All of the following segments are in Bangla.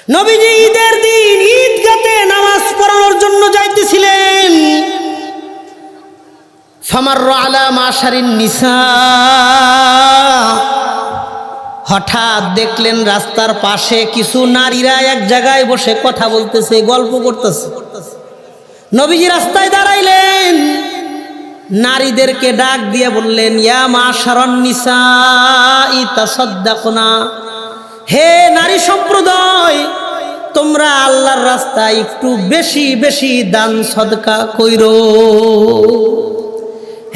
নবীজি ঈদের দিন ঈদগাতে নামাজ পড়ানোর জন্য যাইতেছিলেন। ফামাররা আলা মাশারিন নিসা, হঠাৎ দেখলেন রাস্তার পাশে কিছু নারীরা এক জায়গায় বসে কথা বলতেছে, গল্প করতেছে। নবীজি রাস্তায় দাঁড়াইলেন, নারীদেরকে ডাক দিয়ে বললেন, ইয়া মাশারান নিসা তাসাদ্দাকনা, হে নারী সম্প্রদায়, তোমরা আল্লাহর রাস্তায় একটু বেশি বেশি দান সদকা কইরো।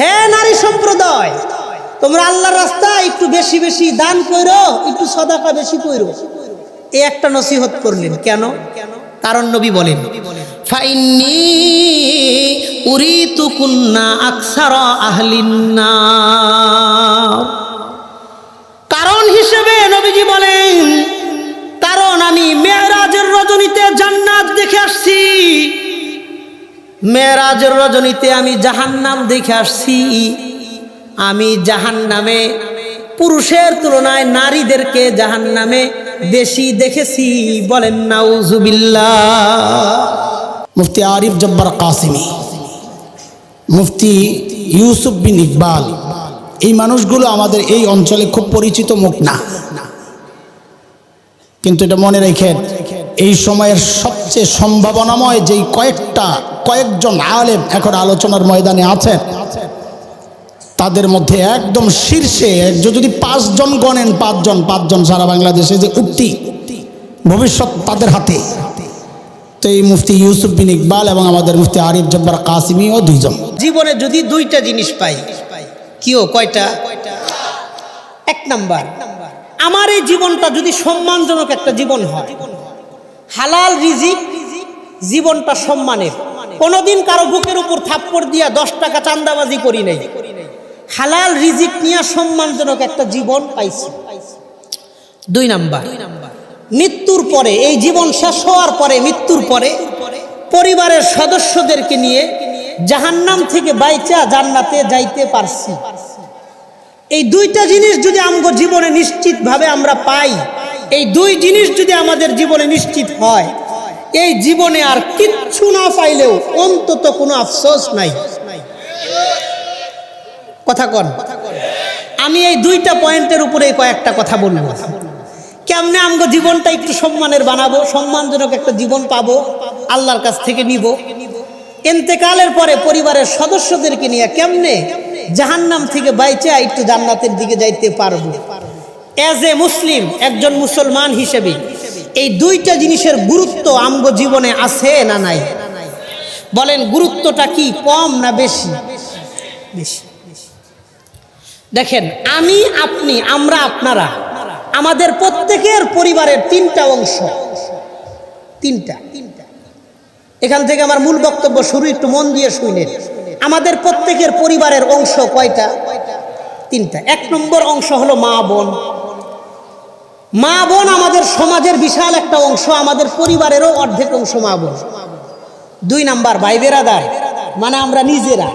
হে নারী সম্প্রদায়, তোমরা আল্লাহর রাস্তায় একটু বেশি বেশি দান কইরো, একটু সদকা বেশি কইরো। এই একটা নসিহত করলেন। কেন? কারণ নবী বলেন, ফাইন্নী উরিতু কুন্না আকসারা আহলিন নার। কারণ হিসেবে নবীজি বলেন, কারণ আমি মেরাজের রজনীতে জান্নাত দেখে আসছি, মেরাজের রজনীতে আমি জাহান্নাম দেখে আসছি। আমি জাহান্নামে পুরুষের তুলনায় নারীদেরকে জাহান্নামে বেশি দেখেছি। বলেন নাউজুবিল্লাহ। মুফতি আরিফ জব্বার কাসিমি, মুফতি ইউসুফ বিন ইকবাল, এই মানুষগুলো আমাদের এই অঞ্চলে খুব পরিচিত মুখ না, কিন্তু এটা মনে রেখেন, এই সময়ের সবচেয়ে সম্ভাবনাময় যেই কয়েকজন আলেম এখন আলোচনার ময়দানে আছেন, তাদের মধ্যে একদম শীর্ষে যদি 5 জন গণেন, 5 জন সারা বাংলাদেশে যে উঠতি, ভবিষ্যৎ তাদের হাতে। তো এই মুফতি ইউসুফ বিন ইকবাল এবং আমাদের মুফতি আরিফ জব্বার কাসিমিও 2 জন। জীবনে যদি 2টা জিনিস পাই, কিও কয়টা? 1 নাম্বার, আমার এই জীবনটা যদি সম্মানজনক একটা জীবন হয়, হালাল রিজিক, জীবনটা সম্মানের, কোনোদিন কারো বুকের উপর থাপ্পড় দিয়া 10 টাকা চাঁদাবাজি করি নাই, হালাল রিজিক নিয়ে সম্মানজনক একটা জীবন পাইছি। 2 নাম্বার, মৃত্যুর পরে, এই জীবন শেষ হওয়ার পরে, মৃত্যুর পরে পরিবারের সদস্যদেরকে নিয়ে জাহান্নাম থেকে বাইচা জান্নাতে যাইতে পারছি। এই 2টা জিনিস যদি আমাদের জীবনে নিশ্চিতভাবে আমরা পাই, এই 2 জিনিস যদি আমাদের জীবনে নিশ্চিত হয়, এই জীবনে আর কিচ্ছু না পাইলেও অন্তত কোনো আফসোস নাই। কথা কন। আমি এই 2টা পয়েন্টের উপরে কয়েকটা কথা বলবো। কেমনে আমাদের জীবনটা একটু সম্মানের বানাবো, সম্মানজনক একটা জীবন পাবো, আল্লাহর কাছ থেকে নিব। ইন্তেকালের পরে পরিবারের সদস্যদেরকে নিয়ে কেমনে জাহান্নাম থেকে বাইচা একটু জান্নাতের দিকে যাইতে পারবো। এজ এ মুসলিম, একজন মুসলমান হিসেবে এই 2টা জিনিসের গুরুত্ব আমাদের জীবনে আছে না নাই? বলেন, গুরুত্বটা কি, কম না বেশি? বেশি। দেখেন, আমি, আপনি, আমরা, আপনারা, আমাদের প্রত্যেকের পরিবারের 3টা অংশ। 3টা। এখান থেকে আমার মূল বক্তব্য শুরু, একটু মন দিয়ে শুনেন। আমাদের প্রত্যেকের পরিবারের অংশ কয়টা? 3টা। 1 নম্বর অংশ হলো মা বোন। মা বোন আমাদের সমাজের বিশাল একটা অংশ, আমাদের পরিবারেরও অর্ধেক অংশ মা বোন। 2 নাম্বার ভাই বেরাদার, মানে আমরা নিজেরা,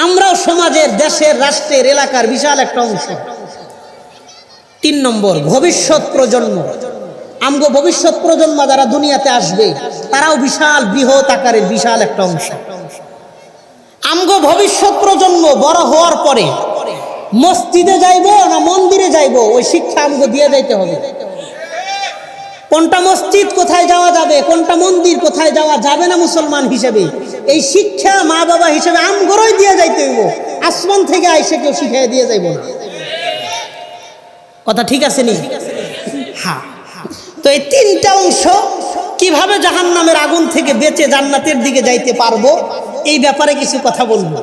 আমরাও সমাজের, দেশের, রাষ্ট্রের, এলাকার বিশাল একটা অংশ। 3 নম্বর ভবিষ্যৎ প্রজন্ম। আমগো ভবিষ্যৎ প্রজন্ম যারা দুনিয়াতে আসবে, তারাও বিশাল, বৃহৎ আকারের বিশাল একটা অংশ। আমগো ভবিষ্যৎ প্রজন্ম বড় হওয়ার পরে মসজিদে যাইব না মন্দিরে যাইব, ওই শিক্ষা আমগো দিয়ে যাইতে হবে। কোনটা মসজিদ, কোথায় যাওয়া যাবে, কোনটা মন্দির, কোথায় যাওয়া যাবে না মুসলমান হিসেবে, এই শিক্ষা মা বাবা হিসেবে আমগোরই দিয়ে যাইতে হইব। আসমান থেকে আইসে কেউ শিখিয়ে দিয়ে যাইব না। কথা ঠিক আছে নি? হ্যাঁ। তো এই 3টা অংশ কিভাবে জাহান্নামের আগুন থেকে বেঁচে জান্নাতের দিকে যাইতে পারবো, এই ব্যাপারে কিছু কথা বলবো।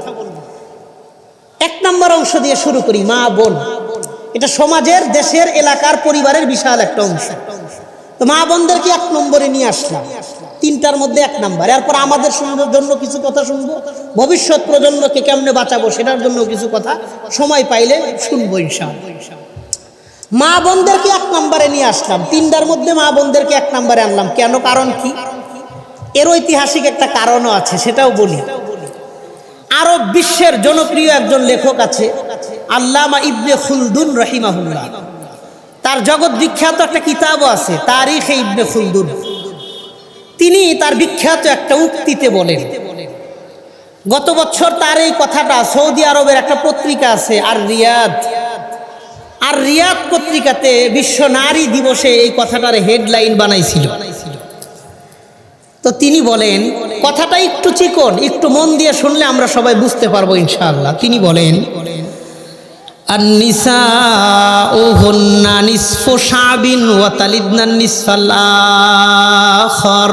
1 নম্বর অংশ দিয়ে শুরু করি, মা বোন। এটা সমাজের, দেশের, এলাকার, পরিবারের বিশাল একটা অংশ। তো মা বোনদেরকে 1 নম্বরে নিয়ে আসলাম, 3টার মধ্যে 1 নম্বর। এরপর আমাদের জন্য কিছু কথা শুনবো, ভবিষ্যৎ প্রজন্মকে কেমনে বাঁচাবো সেটার জন্য কিছু কথা সময় পাইলে শুনবো ইনশাআল্লাহ। মা বোনদেরকে 1 নম্বরে নিয়ে আসলাম, 3টার মধ্যে মা বোনদেরকে 1 নম্বরে আনলাম। কেন? কারণ কি? এর ঐতিহাসিক একটা কারণও আছে, সেটাও বলি। আরব বিশ্বের জনপ্রিয় একজন লেখক আছে, আল্লামা ইবনে খুলদুন রাহিমাহুল্লাহ। তার জগৎ বিখ্যাত একটা কিতাবও আছে, তারিখে ইবনে খুলদুন। তিনি তার বিখ্যাত একটা উক্তিতে বলেন, গত বছর তার এই কথাটা সৌদি আরবের একটা পত্রিকা আছে আর রিয়াদ পত্রিকাতে বিশ্ব নারী দিবসে এই কথাটার হেডলাইন বানাইছিল। তো তিনি বলেন, কথাটা একটু চিকন, একটু মন দিয়ে শুনলে আমরা সবাই বুঝতে পারবো ইনশাআল্লাহ। তিনি বলেন, আন-নিসাউহুন্না নিসফু শাবিন ওয়া তালিদনা নিসফাল আখার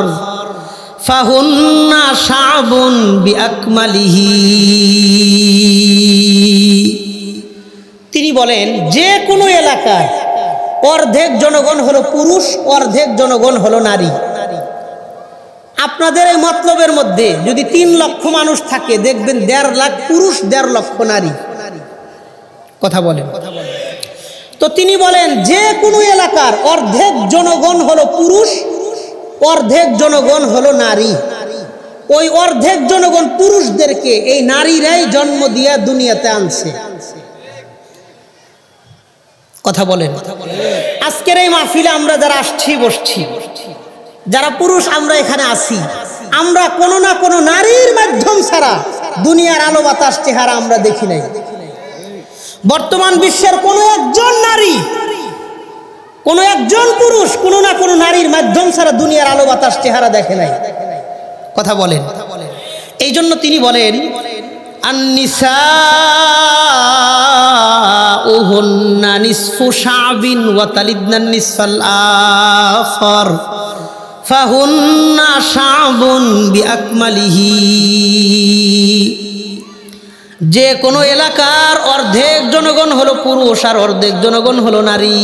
ফাহুন্না শাবুন বিআকমালিহি। তিনি বলেন, যে কোনো এলাকার অর্ধেক জনগণ হলো পুরুষ, অর্ধেক জনগণ হলো নারী। আপনাদের এই মতলবের মধ্যে যদি 3 লক্ষ মানুষ থাকে, দেখবেন 1.5 লাখ পুরুষ, 1.5 লক্ষ নারী। কথা বলেন। তো তিনি বলেন, যে কোনো এলাকার অর্ধেক জনগণ হলো পুরুষ, অর্ধেক জনগণ হলো নারী। ওই অর্ধেক জনগণ পুরুষদেরকে এই নারীরাই জন্ম দিয়া দুনিয়াতে আনছে। কথা বলেন। আজকের এই মাহফিলে আমরা যারা আসছি বসছি, যারা পুরুষ আমরা এখানে আসি, আমরা কোনো না কোনো নারীর মাধ্যম ছাড়া দুনিয়ার আলো বাতাস চেহারা আমরা দেখি নাই। বর্তমান বিশ্বের কোনো একজন নারী, কোনো একজন পুরুষ কোনো না কোনো নারীর মাধ্যম ছাড়া দুনিয়ার আলো বাতাস চেহারা দেখে নাই। কথা বলেন। এই জন্য তিনি বলেন, আন-নিসাউহুন্না নিসফু শাবিন ওয়া তালিদনা নিসফাল আখার ফাহুন্না শাবুন বিআকমালিহি। যে কোনো এলাকার অর্ধেক জনগণ হলো পুরুষ আর অর্ধেক জনগণ হলো নারী।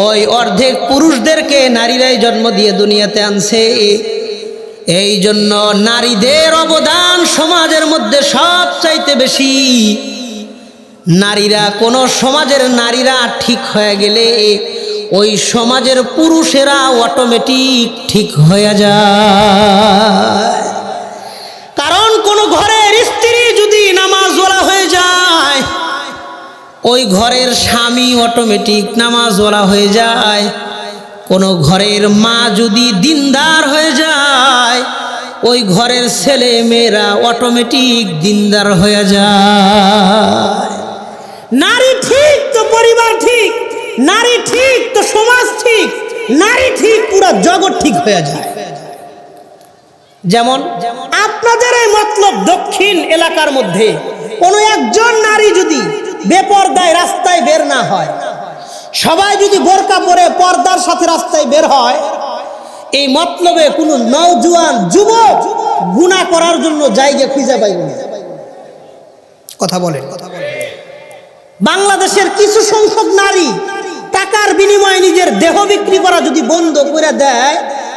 ওই অর্ধেক পুরুষদেরকে নারীরাই জন্ম দিয়ে দুনিয়াতে আনছে। এই জন্য নারীদের অবদান সমাজের মধ্যে সবচাইতে বেশি। নারীরা, কোনো সমাজের নারীরা ঠিক হয়ে গেলে ওই সমাজের পুরুষেরা অটোমেটিক ঠিক হয়ে যায়। কারণ কোন ঘরের স্ত্রী যদি নামাজওয়ালা হয়ে যায়, ওই ঘরের স্বামী অটোমেটিক নামাজওয়ালা হয়ে যায়। কোন ঘরের মা যদি দিনদার হয়ে যায়, ওই ঘরের ছেলে মেয়েরা অটোমেটিক দিনদার হয়ে যায়। নারী ঠিক তো পরিবার ঠিক, নারী ঠিক তো সমাজ ঠিক, নারী ঠিক পুরো জগৎ ঠিক হয়ে যায়। যেমন আপনাদের এই মতলব দক্ষিণ এলাকার মধ্যে কোনো একজন নারী যদি বেপরদায় রাস্তায় বের না হয়, সবাই যদি বোরকা পরে পর্দার সাথে রাস্তায় বের হয়, এই মতলবে কোনো নওজোয়ান যুবক গুনাহ করার জন্য জায়গা খুঁজে পাইবে না। কথা বলেন। বাংলাদেশের কিছু সংখ্যক নারী টাকার বিনিময়ে নিজের দেহ বিক্রি করা যদি বন্ধ করে দেয়,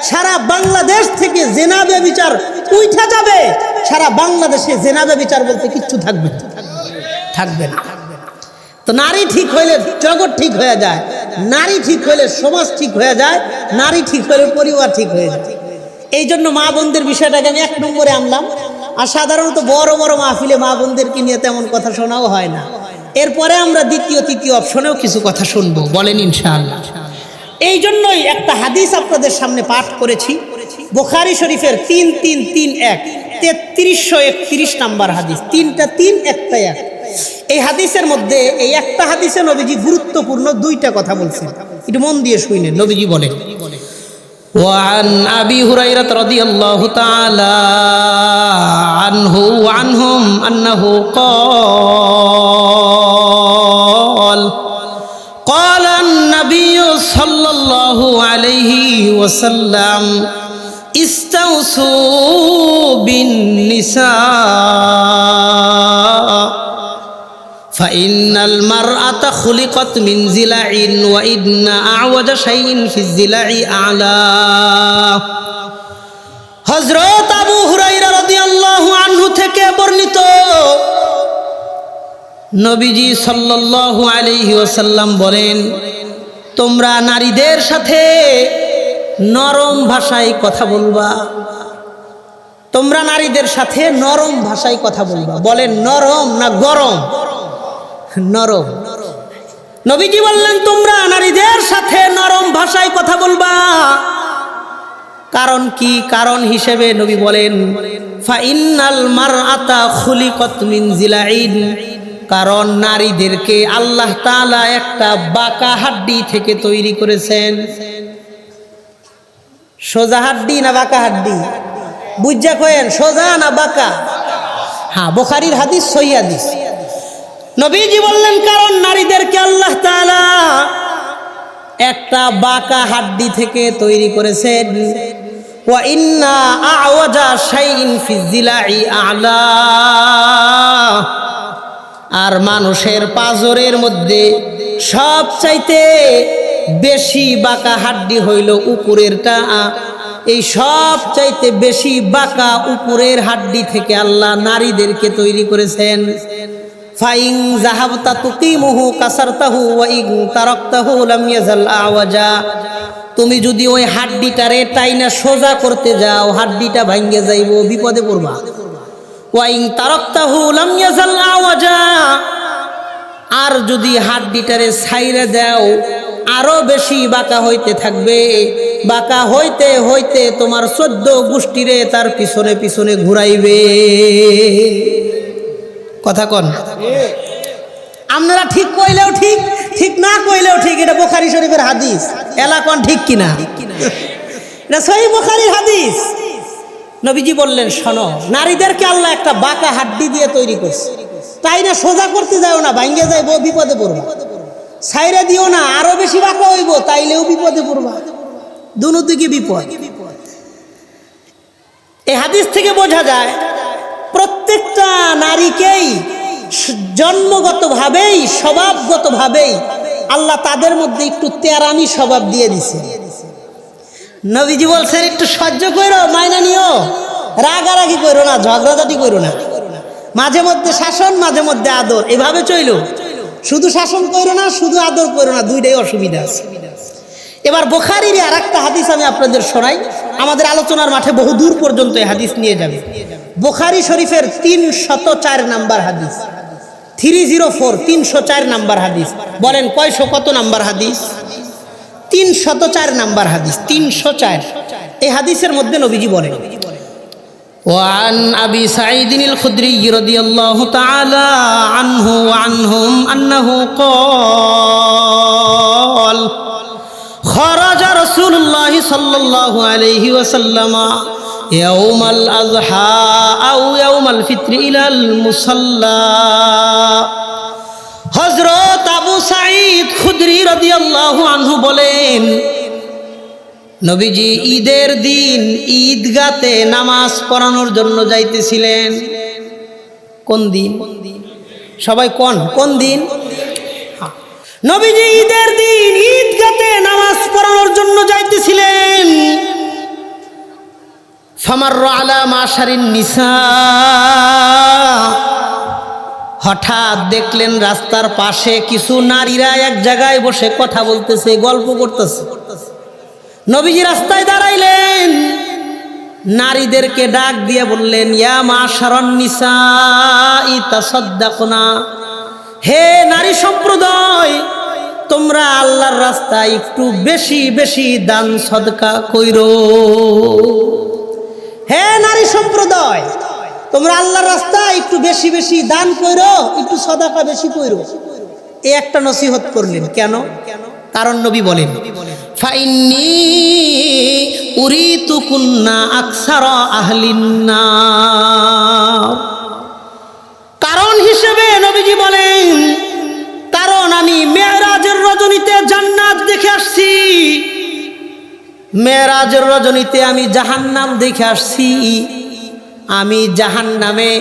সারা বাংলাদেশ থেকে জেনা ব্যভিচার উঠে যাবে। সারা বাংলাদেশে জেনা ব্যভিচার বলতে কিচ্ছু থাকবে না। তো নারী ঠিক হইলে জগৎ ঠিক হয়ে যায়, নারী ঠিক হইলে সমাজ ঠিক হয়ে যায়, নারী ঠিক হইলে পরিবার ঠিক হয়ে যায়। এই জন্য মা বোনদের বিষয়টাকে আমি 1 নম্বরে আনলাম। আর সাধারণত বড় বড় মাহফিলে মা বোনদেরকে নিয়ে তেমন কথা শোনাও হয় না। এরপরে আমরা দ্বিতীয় তৃতীয় অপশনেও কিছু কথা শুনবো, বলেন ইনশাআল্লাহ। এই জন্যই একটা হাদিস আপনাদের সামনে পাঠ করেছি, বুখারী শরীফের 3331 3331 নাম্বার হাদিস। 3টা 3 একটা 1। এই হাদিসের মধ্যে এই একটা হাদিসে নবীজি গুরুত্বপূর্ণ 2টা কথা বলছেন, একটু মন দিয়ে শুনেন। নবীজি বলেন, وعن أبي هريرة رضي الله تعالى عنه وعنهم أنه قال قال النبي صلى الله عليه وسلم استوصوا بالنساء فإن المرأة خلقت من ضلع وإن أعوج شيء في الضلع أعلاه। হযরত আবু হুরায়রা রাদিয়াল্লাহু আনহু থেকে বর্ণিত, নবীজি সাল্লাল্লাহু আলাইহি ওয়াসাল্লাম বলেন, তোমরা নারীদের সাথে নরম ভাষায় কথা বলবা। তোমরা নারীদের সাথে নরম ভাষায় কথা বলবা। বলেন নরম না গরম? নরম। নবীজি বললেন তোমরা নারীদের সাথে নরম ভাষায় কথা বলবা। কারণ কি? কারণ হিসেবে নবী বলেন ফাইন্নাল মারআতা খুলিকাত মিন জিলাইন, কারণ নারীদেরকে আল্লাহ তাআলা একটা বাঁকা হাড্ডি থেকে তৈরি করেছেন। সোজা হাড্ডি না বাঁকা হাড্ডি? বুঝা কয়েন সোজা না বাঁকা? হ্যাঁ, বুখারীর হাদিস, সহিহ হাদিস। নবীজি বললেন কারণ নারীদেরকে আল্লাহ তাআলা একটা বাঁকা হাড্ডি থেকে তৈরি করেছেন। ওয়া ইন্না আওয়াজা শাইইন ফিজ জিলাই আ'লা, আর মানুষের পাজরের মধ্যে সবচাইতে বেশি বাঁকা হাড্ডি হইল উপরেরটা। এই সবচাইতে বেশি বাঁকা উপরের হাড্ডি থেকে আল্লাহ নারীদেরকে তৈরি করেছেন। ফাইন যাহাবতা তুকিমুহু কাসারতাহু ওয়া ইন তারাকতাহু লাম ইয়াজাল আওয়াজা, তুমি যদি ওই হাড্ডিটারে টাইনা সোজা করতে যাও হাড্ডিটা ভাঙ্গে যাইব, বিপদে পড়বা। ওয়া ইন তারাকতাহু লাম ইয়াজাল আওয়াজা, আর যদি হাড্ডিটারে ছাইরা দাও আরো বেশি বাঁকা হইতে থাকবে। বাঁকা হইতে হইতে তোমার 14 গোষ্ঠীরে তার পিছনে পিছনে ঘুরাইবে। কথা কন, আপনারা ঠিক কইলেও ঠিক, ঠিক না কইলেও ঠিক। এটা বুখারী শরীফের হাদিস। এলাকন ঠিক কিনা? এটা সহিহ বুখারীর হাদিস। নবীজি বললেন শোনো, নারীদেরকে আল্লাহ একটা বাঁকা হাড্ডি দিয়ে তৈরি করছে। তাই না সোজা করতে যাও না, ভাঙ্গে যাইবো, বিপদে পড়বা। ছাইরা দিও না, আরো বেশি বাঁকা হইব, তাইলেও বিপদে পড়বা। দুনো দিকে বিপদ। এই হাদিস থেকে বোঝা যায় প্রত্যেকটা নারীকেই জন্মগতভাবেই স্বভাবগতভাবেই আল্লাহ তাদের মধ্যে একটু তেরামি স্বভাব দিয়ে দিছে। নবীজি বলছেন একটু সহ্য করো, মাইনা নিও, রাগারাগি করো না, ঝগড়াঝাটি করো না। মাঝে মধ্যে শাসন, মাঝে মধ্যে আদর, এভাবে চইলো। শুধু শাসন করো না, শুধু আদর করো না, দুইটাই অসুবিধা আছে। এবার বুখারীর আরেকটা হাদিস আমি আপনাদের শোনাই, আমাদের আলোচনার মাঠে বহু দূর পর্যন্ত এই হাদিস নিয়ে যাবে। বুখারী শরীফের 304 নাম্বার হাদিস, 304, 304 নাম্বার হাদিস। বলেন কয়শো কত নাম্বার হাদিস? 304 নাম্বার হাদিস, 304। এই হাদিসের মধ্যে নবীজি বলেন وعن أبي سعيد الخدري رضي الله تعالى عنه وعنهم أنه قال خرج رسول الله صلى الله عليه وسلم يوم الأضحى أو يوم الفطر إلى المصلى। হযরত আবু সাঈদ খুদরি রাদিয়াল্লাহু আনহু বলেন নবীজি ঈদের দিন ঈদগাতে নামাজ পড়ানোর জন্য যাইতেছিলেন। কোন দিন? সবাই কোন দিন? নবীজি ঈদের দিন ঈদগাতে নামাজ পড়ানোর জন্য যাইতেছিলেন। ফামাররা আলা মাশারিন নিসা, হঠাৎ দেখলেন রাস্তার পাশে কিছু নারীরা এক জায়গায় বসে কথা বলতেছে, গল্প করতেছে। নবীজি রাস্তায় দাঁড়াইলেন, নারীদেরকে ডাক দিয়ে বললেন ইয়া মাশারান নিসাই তাসাদ্দাকনা, হে নারী সম্প্রদায়, তোমরা আল্লাহর রাস্তায় একটু বেশি বেশি দান সদকা কইরো। হে নারী সম্প্রদায়, তোমরা আল্লাহর রাস্তায় একটু বেশি বেশি দান কইরো, একটু সদকা বেশি কইরো। এই একটা নসিহত করলেন। কেন? কারণ নবী বলেন ফাইন্নী উরিতুকুন্না আকসারা আহলিন নার, কারণ হিসেবে নবীজি বলেন কারণ আমি মেরাজের রজনীতে জান্নাত দেখে আসছি, মেরাজের রজনীতে আমি জাহান্নাম দেখে আসছি। আমি জাহান্নামে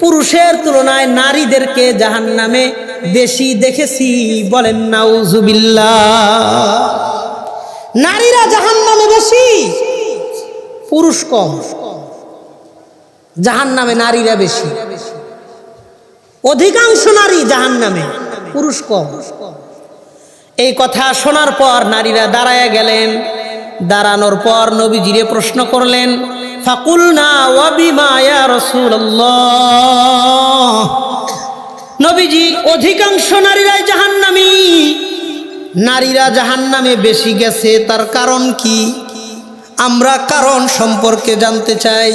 পুরুষের তুলনায় নারীদেরকে জাহান্নামে বেশি দেখেছি। বলেন নাউজুবিল্লাহ। নারীরা জাহান্নামে বেশি, পুরুষ কম। জাহান্নামে নারীরা বেশি, অধিকাংশ নারী জাহান্নামে, পুরুষ কম। এই কথা শোনার পর নারীরা দাঁড়ায় গেলেন। দাঁড়ানোর পর নবীজিরে প্রশ্ন করলেন ফাকুলনা ওয়া বিমা ইয়া রাসূলুল্লাহ, নবীজি অধিকাংশ নারীরাই জাহান্নামী, নারীরা জাহান্নামে বেশি গেছে, তার কারণ কি? আমরা কারণ সম্পর্কে জানতে চাই।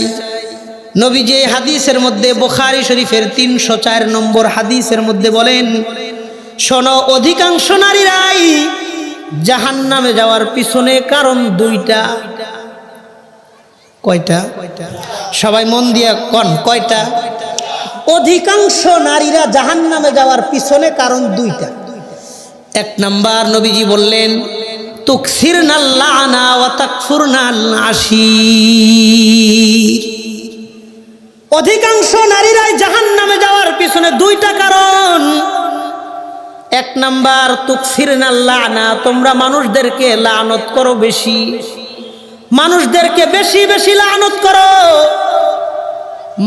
নবীজি এই হাদিসের মধ্যে, বুখারী শরীফের 304 নম্বর হাদিসের মধ্যে বলেন, শোনো, অধিকাংশ নারীরাই জাহান্নামে যাওয়ার পিছনে কারণ দুইটা। কয়টা? সবাই মন দিয়ে কোন কয়টা? অধিকাংশ নারীরা জাহান্নামে যাওয়ার পিছনে কারণ দুইটা। এক নাম্বার, নবীজি বললেন, তুকসিরনাল লানা ওয়া তাকফুরনাল আশীর। অধিকাংশ নারীরাই জাহান্নামে যাওয়ার পিছনে দুইটা কারণ। এক নাম্বার, তুকসিরনাল লানা, তোমরা মানুষদেরকে লানত করো বেশি, মানুষদেরকে বেশি বেশি লানত করো,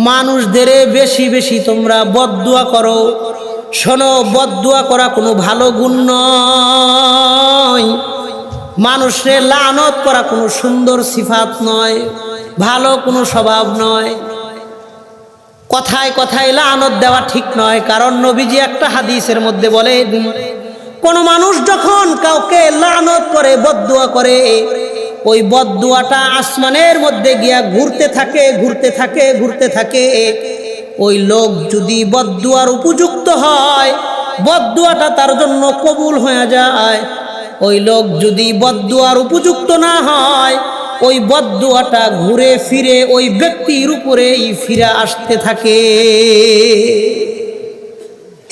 মানুষদের বেশি বেশি তোমরা বদদুয়া করো। শোনো, বদদুয়া করা কোনো ভালো গুণ নয়, মানুষের লানত করা কোনো সুন্দর সিফাত নয়, ভালো কোনো স্বভাব নয়। কথায় কথায় লানত দেওয়া ঠিক নয়, কারণ নবীজি একটা হাদিসের মধ্যে বলেন, কোন মানুষ যখন কাউকে লানত করে, বদদুয়া করে, ওই বদদুয়াটা আসমানের মধ্যে গিয়া ঘুরতে থাকে, ঘুরতে থাকে, ঘুরতে থাকে। ওই লোক যদি বদদুয়ার উপযুক্ত হয়, বদদুয়াটা তার জন্য কবুল হয়ে যায়। ওই লোক যদি বদদুয়ার উপযুক্ত না হয়, ওই বদদুয়াটা ঘুরে ফিরে ওই ব্যক্তির উপরেই ফিরে আসতে থাকে।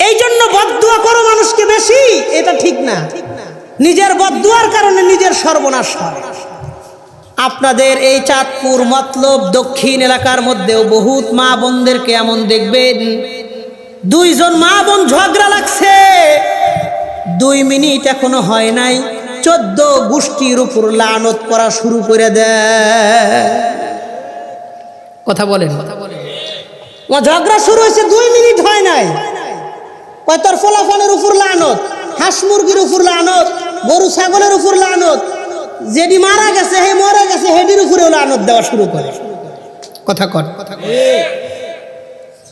এই জন্য বদদুয়া করো মানুষকে বেশি, এটা ঠিক না। নিজের বদদুয়ার কারণে নিজের সর্বনাশ হয়। আপনাদের এই চাঁদপুর মতলব দক্ষিণ এলাকার মধ্যেও বহুত মা বোনদেরকে এমন দেখবেন, দুইজন মা বোন ঝগড়া লাগছে, 2 মিনিট এখনো হয় নাই, 14 গোষ্ঠীর উপর লানত করা শুরু করে দেয়। কথা বলেন, ঝগড়া শুরু হয়েছে, 2 মিনিট হয় নাই, কয় তোর ফলাফলের উপর লানত, হাঁস মুরগির উপর লানত, গরু ছাগলের উপর লানত, যেটি মারা গেছে হে মরে গেছে হেডির উপরেও লানত দেওয়া শুরু করে। কথা কর,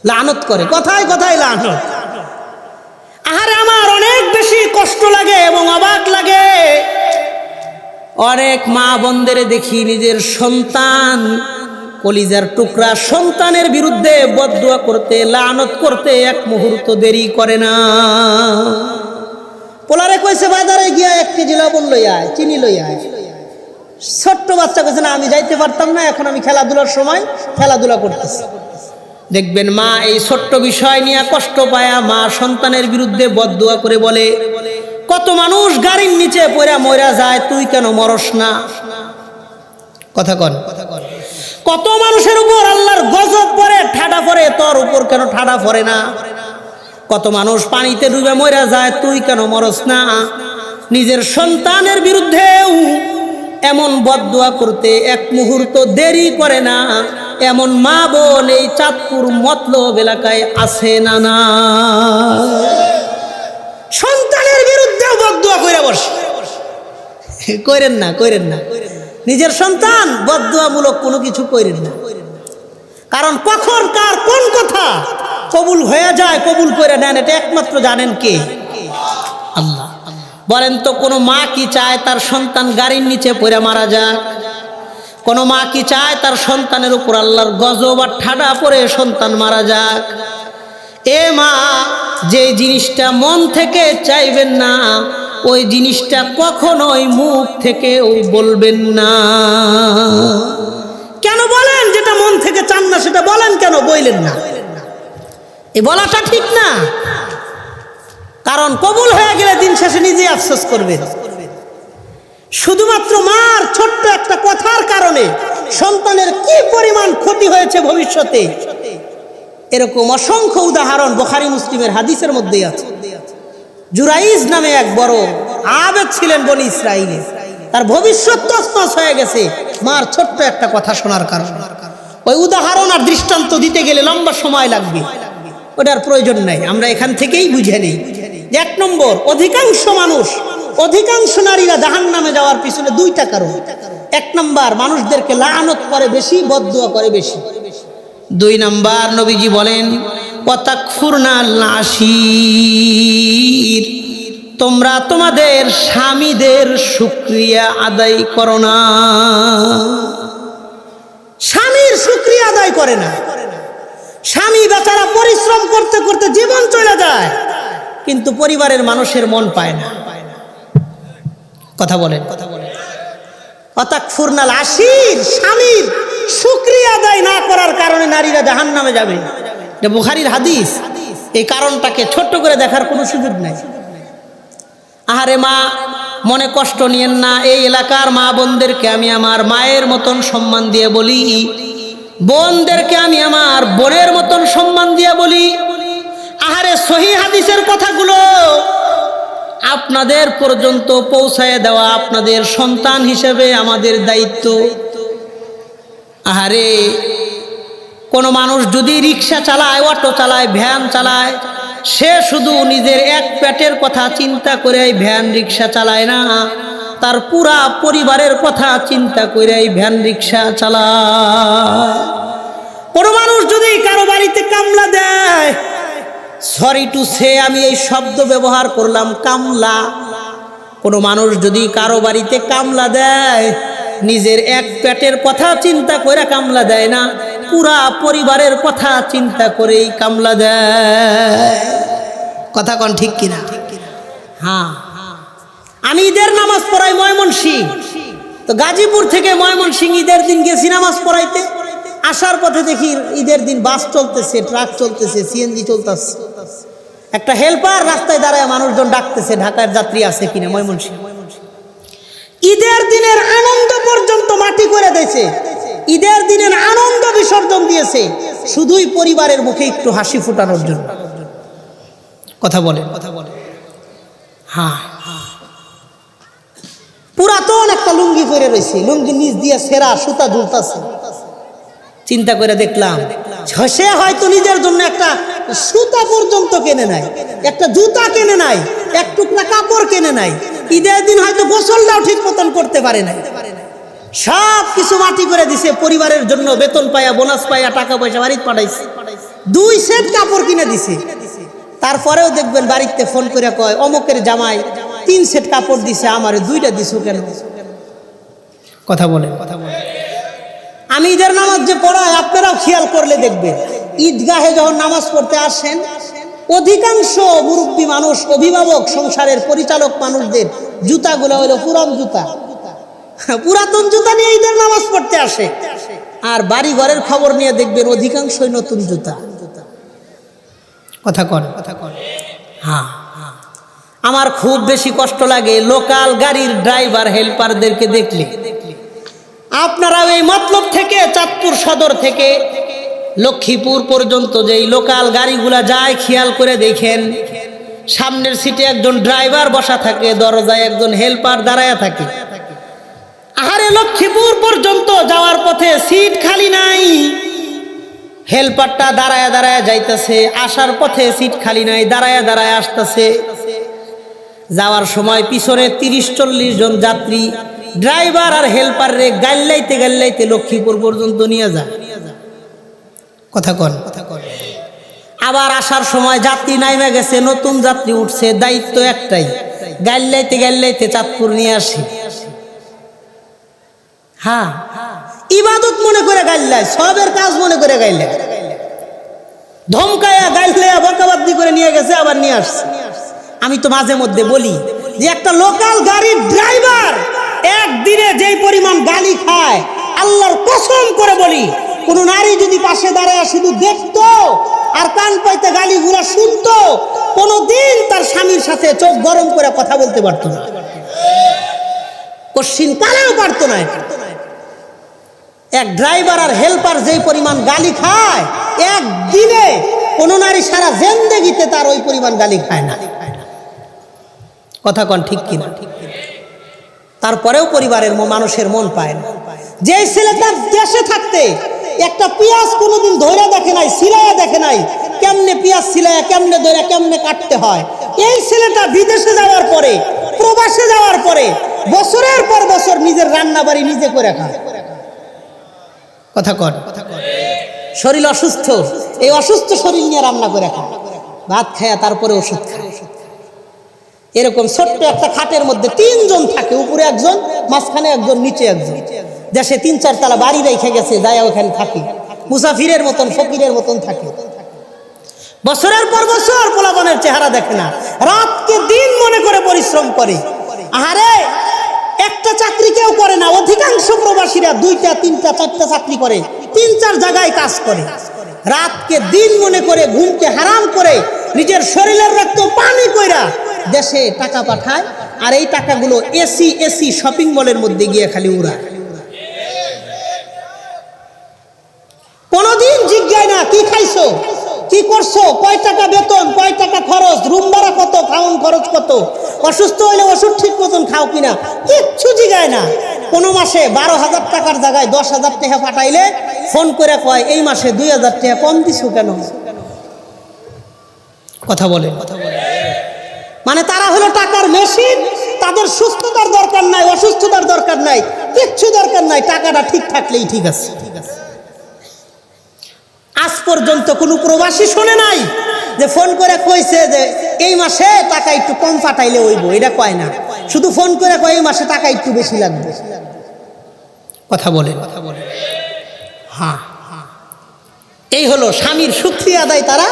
লানত করে, কথায় কথায় লানত। আহারে, আমার অনেক বেশি কষ্ট লাগে এবং অবাক লাগে, অনেক মা বোনদের দেখি নিজের সন্তান, কলিজার টুকরা সন্তানের বিরুদ্ধে বদদুয়া করতে, লানত করতে এক মুহূর্ত দেরি করে না। পোলারে কইছে বাজারে গিয়া 1 কেজি লবণ লই আয়, চিনি লই আয়। ছোট্ট বাচ্চা কইছে না, আমি যাইতে পারতাম না, এখন আমি খেলাধুলার সময় খেলাধুলা করতেছি। দেখবেন মা এই ছোট্ট বিষয় নিয়ে কষ্ট পায়া মা সন্তানের বিরুদ্ধে বদদুয়া করে বলে, কত মানুষ গাড়ির নিচে পড়া মরা যায়, তুই কেন মরস না? কথা কন, কত মানুষের উপর আল্লাহর গজব পড়ে, ঠাডা পড়ে, তোর উপর কেন ঠাডা পড়ে না? কত মানুষ পানিতে ডুবে মরা যায়, তুই কেন মরস না? নিজের সন্তানের বিরুদ্ধেও এমন বদদুয়া করতে এক মুহূর্ত দেরি করে না, এমন মা বোন এই চাঁদপুর মতলব এলাকায় আছে না? না, সন্তানের বিরুদ্ধেও বদদুয়া করে বসে। কইরেন না, কইরেন না, নিজের সন্তান বদদুয়ামূলক কোনো কিছু কইরেন না, কারণ কখন কার কোন কথা কবুল হয়ে যায়, কবুল করে নেন, এটা একমাত্র জানেন কে? আল্লাহ। বলেন তো, কোনো মা কি চায় তার সন্তান গাড়ির নিচে পড়ে মারা যাক? কোনো মা কি চায় তার সন্তানের উপর আল্লাহর গজব আর ঠাডা পড়ে সন্তান মারা যাক? এ মা, যে জিনিসটা মন থেকে চাইবেন না, ওই জিনিসটা কখনোই মুখ থেকেও বলবেন না। কেন বলেন? যেটা মন থেকে চান না সেটা বলেন কেন, বললেন না? এই বলাটা ঠিক না, কারণ কবুল হয়ে গেলে দিন শেষে নিজেই আফসোস করবেন। শুধুমাত্র মার ছোট্ট একটা কথার কারণে সন্তানের কি পরিমাণ ক্ষতি হয়েছে ভবিষ্যতে, এরকম অসংখ্য উদাহরণ বুখারী মুসলিমের হাদিসের মধ্যেই আছে। জুরাইজ নামে এক বড় আবেদ ছিলেন বনি ইসরাইলে, তার ভবিষ্যৎ তছনছ হয়ে গেছে মার ছোট্ট একটা কথা শোনার কারণে। ওই উদাহরণ আর দৃষ্টান্ত দিতে গেলে লম্বা সময় লাগবে, ওটার প্রয়োজন নাই, আমরা এখান থেকেই বুঝে নেই। 1 নম্বর, অধিকাংশ মানুষ, অধিকাংশ নারীরা জাহান্নামে যাওয়ার পিছনে 2টা কারণ। 1 নম্বর, মানুষদেরকে লানত করে বেশি, বদদুয়া করে বেশি। 2 নম্বর, নবীজি বলেন ওয়া তাকফুরনাল আশীর, তোমরা তোমাদের স্বামীদের শুকরিয়া আদায় করো না। স্বামীর শুকরিয়া আদায় করে না। স্বামী বেচারা পরিশ্রম করতে করতে জীবন চলে যায়, কিন্তু পরিবারের মানুষের মন পায় না। কথা বলেন। অতাকফুরনাল আশীর, স্বামীর শুকরিয়া আদায় না করার কারণে নারীরা জাহান্নামে যাবে। এটা বুখারীর হাদিস। এই কারণটাকে ছোট্ট করে দেখার কোনো সুযোগ নাই। আহারে মা, মনে কষ্ট নিয়েন না। এই এলাকার মা বোনদেরকে আমি আমার মায়ের মতন সম্মান দিয়ে বলি, বোনদেরকে আমি আমার বোনের মতন সম্মান দিয়ে বলি। আহারে সহিহ হাদিসের কথাগুলো আপনাদের পর্যন্ত পৌঁছায় দেওয়া আপনাদের সন্তান হিসেবে আমাদের দায়িত্ব। আহারে, কোনো মানুষ যদি রিক্সা চালায়, অটো চালায়, ভ্যান চালায়, সে শুধু নিজের এক পেটের কথা চিন্তা করে ভ্যান রিক্সা চালায় না, তার পুরা পরিবারের কথা চিন্তা করে ভ্যান রিক্সা চালায়। কোনো মানুষ যদি কারো বাড়িতে কামলা দেয়, সরি টু সে আমি এই শব্দ ব্যবহার করলাম, কামলা। কোনো মানুষ যদি কারো বাড়িতে কামলা দেয়, নিজের এক পেটের কথা চিন্তা করে কামলা দেয় না, পুরা পরিবারের কথা চিন্তা করেই কামলা দেয়। কথা কন ঠিক কিনা? হ্যাঁ, আমি ঈদের নামাজ পড়াই ময়মনসিংহ। তো গাজীপুর থেকে ময়মনসিংহ ঈদের দিন গেছি নামাজ পড়াইতে। আসার পথে দেখি ঈদের দিন বাস চলতেছে, ট্রাক চলতেছে, সিএনজি চলতেছে। একটা হেল্পার রাস্তায় দাঁড়ায় মানুষজন ডাকতেছে, ঢাকার যাত্রী আছে কিনা ময়মনসিংহ। ঈদের দিনের আনন্দ পর্যন্ত মাটি করে দিয়েছে, ঈদের দিনের আনন্দ বিসর্জন দিয়েছে শুধুই পরিবারের মুখে একটু হাসি ফোটানোর জন্য। কথা বলে। হ্যাঁ, পুরাতন একটা লুঙ্গি পরে রয়েছে, লুঙ্গি নিচ দিয়ে সেরা সুতা ঝুলতেছে। চিন্তা করে দেখলাম, সে হয়তো নিজের জন্য একটা সুতা পর্যন্ত কেনে নাই, একটা জুতা কেনে নাই, এক টুকরা কাপড় কেনে নাই, ঈদের দিন হয়তো গোসলটাও ঠিক মতন করতে পারে নাই। সব কিছু মাটি করে দিছে পরিবারের জন্য। বেতন পায়া, বোনাস পায়া, টাকা পয়সা বাড়িতে পাঠাইছে, 2 সেট কাপড় কিনে দিছে। তারপরেও দেখবেন বাড়িতে ফোন করে কয়, অমুকের জামাই 3 সেট কাপড় দিছে, আমারে 2টা দিছো কেন? কথা বলে। আমি ঈদের নামাজ যে পড়াই, আপনারাও খেয়াল করলে দেখবেন, ঈদগাহে যখন নামাজ পড়তে আসেন, অধিকাংশ মুরব্বী মানুষ, অভিভাবক, সংসারের পরিচালক মানুষদের জুতাগুলো হলো পুরান জুতা, পুরাতন জুতা নিয়ে ঈদের নামাজ পড়তে আসে। আর বাড়ি ঘরের খবর নিয়ে দেখবেন অধিকাংশই নতুন জুতা। কথা কন। হ্যাঁ, আমার খুব বেশি কষ্ট লাগে লোকাল গাড়ির ড্রাইভার হেল্পারদেরকে দেখলে। আপনারা এই মতলব থেকে, চাঁদপুর সদর থেকে লক্ষ্মীপুর পর্যন্ত যেই লোকাল গাড়িগুলা যায়, খেয়াল করে দেখেন, সামনের সিটে একজন ড্রাইভার বসা থাকে, দরজায় একজন হেল্পার দাঁড়ায়া থাকে। আরে লক্ষ্মীপুর পর্যন্ত যাওয়ার পথে সিট খালি নাই, হেল্পারটা দাঁড়ায়া দাঁড়ায়া যাইতেছে, আসার পথে সিট খালি নাই, দাঁড়ায়া দাঁড়ায়া আসতেছে। যাওয়ার সময় পিছনে 30-40 জন যাত্রী ড্রাইভার আর হেল্পার রে গাল্লাইতে গাল্লাইতে লক্ষ্মীপুর পর্যন্ত নিয়ে যায়। কথা কন। আবার আসার সময় যাত্রী নাইমা গেছে, নতুন যাত্রী উঠছে, দায়িত্ব একটাই, গাল্লাইতে গাল্লাইতে চাঁদপুর নিয়ে আসে। হ্যাঁ, ইবাদত মনে করে গাইল্লায়, সবের কাজ মনে করে গাইল্লায়, ধমকায়া গাইল্লায়া বকাবাদি করে নিয়ে গেছে, আবার নিয়ে আসছে। আমি তো মাঝে মধ্যে বলি যে একটা লোকাল গাড়ির ড্রাইভার একদিনে যেই পরিমাণ গালি খায়, আল্লাহর কসম করে বলি, কোন নারী যদি পাশে দাঁড়ায় শুধু দেখতো আর কান পাইতে গালিগুলা শুনতো, কোনদিন তার স্বামীর সাথে চোখ গরম করে কথা বলতে পারতো না, কোশ্চিন কালেও পারতো না। এক ড্রাইভার আর হেল্পার যেই পরিমাণ গালি খায়, একদিনে কোন নারী সারা জিন্দেগিতে তার ওই পরিমাণ গালি খায় না। কথা কন ঠিক কিনা? তারপরেও পরিবারের মানুষের মন পায় না। যে ছেলেটা দেশে থাকতে একটা পেঁয়াজ কোনোদিন ধরে দেখে নাই, সিলাইয়া দেখে নাই, কেমনে পেঁয়াজ সিলাইয়া, কেমনে ধরে, কেমনে কাটতে হয়, এই ছেলেটা বিদেশে যাওয়ার পরে, প্রবাসে যাওয়ার পরে বছরের পর বছর নিজের রান্না বাড়ি নিজে করে খায়। কথা কন। শরীর অসুস্থ, এই অসুস্থ শরীর নিয়ে রান্না করে খায়, ভাত খায় তারপরে ওষুধ খায়। এরকম ছোট্ট একটা খাটের মধ্যে 3 জন থাকে, উপরে একজন, মাঝখানে একজন, নিচে একজন। দেশে 3-4 তলা বাড়ি রেখে গেছে, যায় ওখানে থাকে, মুসাফিরের মতন, ফকিরের মতন থাকে। বছরের পর বছর পোলাপানের চেহারা দেখে না, রাতকে দিন মনে করে পরিশ্রম করে। আরে একটা চাকরি কেউ করে না, অধিকাংশ প্রবাসীরা 2টা 3টা 4টা চাকরি করে, 3-4 জায়গায় কাজ করে। রাতকে দিন মনে করে, ঘুমকে হারাম করে, নিজের শরীরের রক্ত পানি কইরা দেশে টাকা পাঠায়, আর এই টাকাগুলো এসি শপিং মলের মধ্যে গিয়ে খালি উড়ায়। কোনদিন জিজ্ঞাসা না কি খাইছো, কি করছো, কয় টাকা বেতন, কয় টাকা খরচ, রুম ভাড়া কত, খাওন খরচ কত, অসুস্থ হইলে ওষুধ ঠিক মতন খাও কিনা, কিচ্ছু জিজ্ঞাসা না। কোনো মাসে 12,000 টাকার জায়গায় 10,000 টাকা পাঠাইলে ফোন করে কয় এই মাসে 2,000 টাকা কম দিছো কেন? কথা বলে মানে তারা হলো টাকার মেশিন। তাদের সুস্থতার দরকার নাই, অসুস্থতার দরকার নাই, কিচ্ছু দরকার নাই, টাকাটা ঠিক থাকলেই ঠিক আছে। আজ পর্যন্ত কোনো প্রবাসী শোনে নাই যে ফোন করে কইছে যে এই মাসে টাকা একটু কম পাঠাইলে হইব, এটা কয় না। শুধু ফোন করে কয় এই মাসে টাকা একটু বেশি লাগবে। কথা বলে হ্যাঁ, এই হলো স্বামীর শুকরিয়া আদায় তারা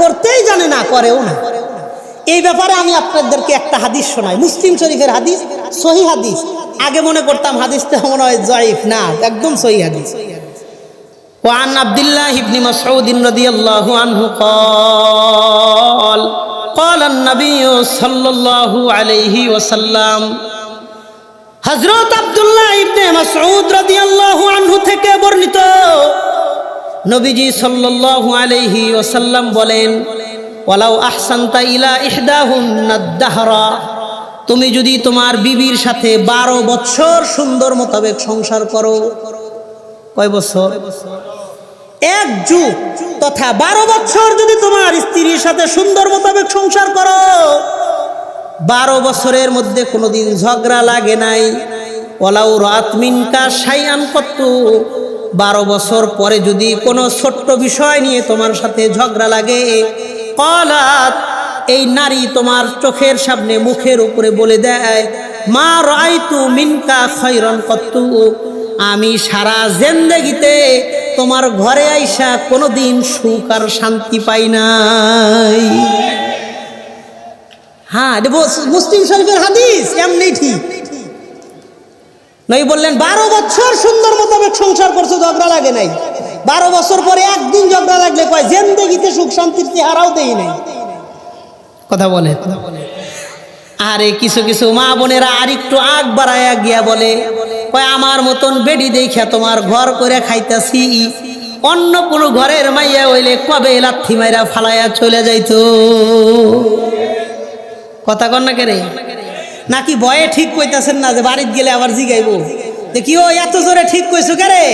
করতেই জানে না, করেও না। এই ব্যাপারে আমি আপনাদেরকে একটা হাদিস শোনাই, মুসলিম শরীফের হাদিস, সহি হাদিস। আগে মনে করতাম হাদিসটা মনে হয় জয়ীফ, না, একদম সহি হাদিস। وعن عبد الله بن مسعود رضي الله عنه قال قال النبي صلى الله عليه وسلم, হযরত আব্দুল্লাহ ইবনে মাসউদ রাদিয়াল্লাহু আনহু থেকে বর্ণিত, নবীজি সাল্লাল্লাহু আলাইহি ওয়াসাল্লাম বলেন, ওয়ালাউ আহসানতা ইলা ইহদাহুন্না দাহরা, তুমি যদি তোমার বিবির সাথে 12 বছর সুন্দর মোতাবেক সংসার করো। কয় বছর? 1 যুগ, তথা 12 বছর যদি তোমার স্ত্রীর সাথে সুন্দর মোতাবেক সংসার করো, 12 বছরের মধ্যে কোনোদিন ঝগড়া লাগে নাই। ওয়ালাউ রাত মিনকা শাইআন কত্তু, 12 বছর পরে যদি কোনো ছোট্ট বিষয় নিয়ে তোমার সাথে ঝগড়া লাগে, ক্বালাত, এই নারী তোমার চোখের সামনে, মুখের উপরে বলে দেয়, মা রাআইতু মিনকা খায়রান কত্তু, আমি সারা জিন্দেগিতে তোমার ঘরে আইসা কোনোদিন সুখ আর শান্তি পাই নাই। হ্যাঁ, এটা মুসলিম শরীফের হাদিস, এমনি ঠিক। নবী বললেন 12 বছর সুন্দর মোতাবেক সংসার করছো, ঝগড়া লাগে নাই। 12 বছর পরে একদিন ঝগড়া লাগলে কয় জিন্দেগিতে সুখ শান্তির চেহারাও দেই নাই। কথা বলে আরে কিছু কিছু মা বোনেরা আরেকটু আগ বাড়ায়া গিয়া বলে, কয় আমার মতন বেডি দেখা তোমার ঘর করে খাইতাছি, অন্য কোনো ঘরের মাইয়া হইলে কবে লাথি মাইরা ফালাইয়া চলে যাইতো। কথা কন না কেরে? নাকি ভয়ে ঠিক কইতাছেন না যে বাড়িতে গেলে আবার জিগাইবো যে কি ও এত জোরে ঠিক কইছো কেরে,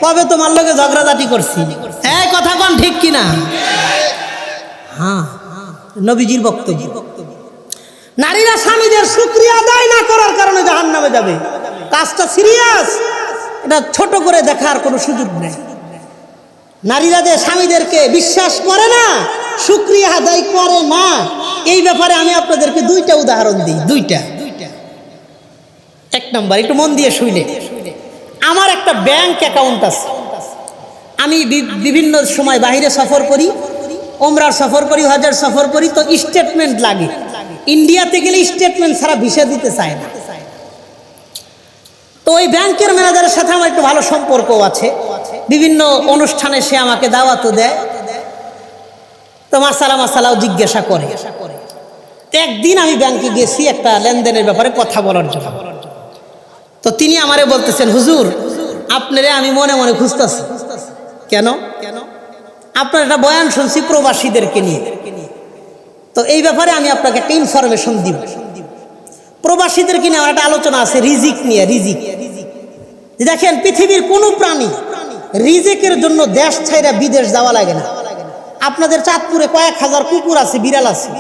কবে তোমার লগে ঝগড়াঝাটি করছি? হ্যাঁ, কথা কন ঠিক কিনা? হ্যাঁ, নবীজির বক্তব্য। নারীরা স্বামীদের শুকরিয়া আদায় না করার কারণে জাহান্নামে যাবে। কাজটা সিরিয়াস, এটা ছোট করে দেখার কোনো সুযোগ নেই। নারীরা যে স্বামীদেরকে বিশ্বাস করে না, শুকরিয়া আদায় করে না, এই ব্যাপারে আমি আপনাদেরকে 2টা উদাহরণ দিই। 2টা। 1 নম্বর, একটু মন দিয়ে শুইলে, আমার একটা ব্যাংক অ্যাকাউন্ট আছে। আমি বিভিন্ন সময় বাইরে সফর করি, ওমরার সফর করি, হজের সফর করি, তো স্টেটমেন্ট লাগে। ইন্ডিয়াতে গেলে স্টেটমেন্ট ছাড়া ভিসা দিতে চায় না। তো ওই ব্যাংকের ম্যানেজারের সাথে আমার একটু ভালো সম্পর্ক আছে, বিভিন্ন অনুষ্ঠানে সে আমাকে দাওয়াতও দেয়, তো মাসালাও জিজ্ঞাসা করে। একদিন আমি ব্যাংকে গেছি একটা লেনদেনের ব্যাপারে কথা বলার জন্য। তো তিনি আমারে বলতেছেন, হুজুর আপনারে আমি মনে মনে খুঁজতেছি। কেন? আপনার একটা বয়ান শুনছি প্রবাসীদেরকে নিয়ে, তো এই ব্যাপারে আমি আপনাকে একটা ইনফরমেশন দিব। প্রবাসীদেরকে নিয়ে আমার একটা আলোচনা আছে রিজিক নিয়ে। রিজিক, দেখেন পৃথিবীর কোনো প্রাণী রিজিকের জন্য দেশ ছাইরা বিদেশ যাওয়া লাগে না। আপনাদের চাঁদপুরে কয়েক হাজার কুকুর আছে, বিড়াল আছে,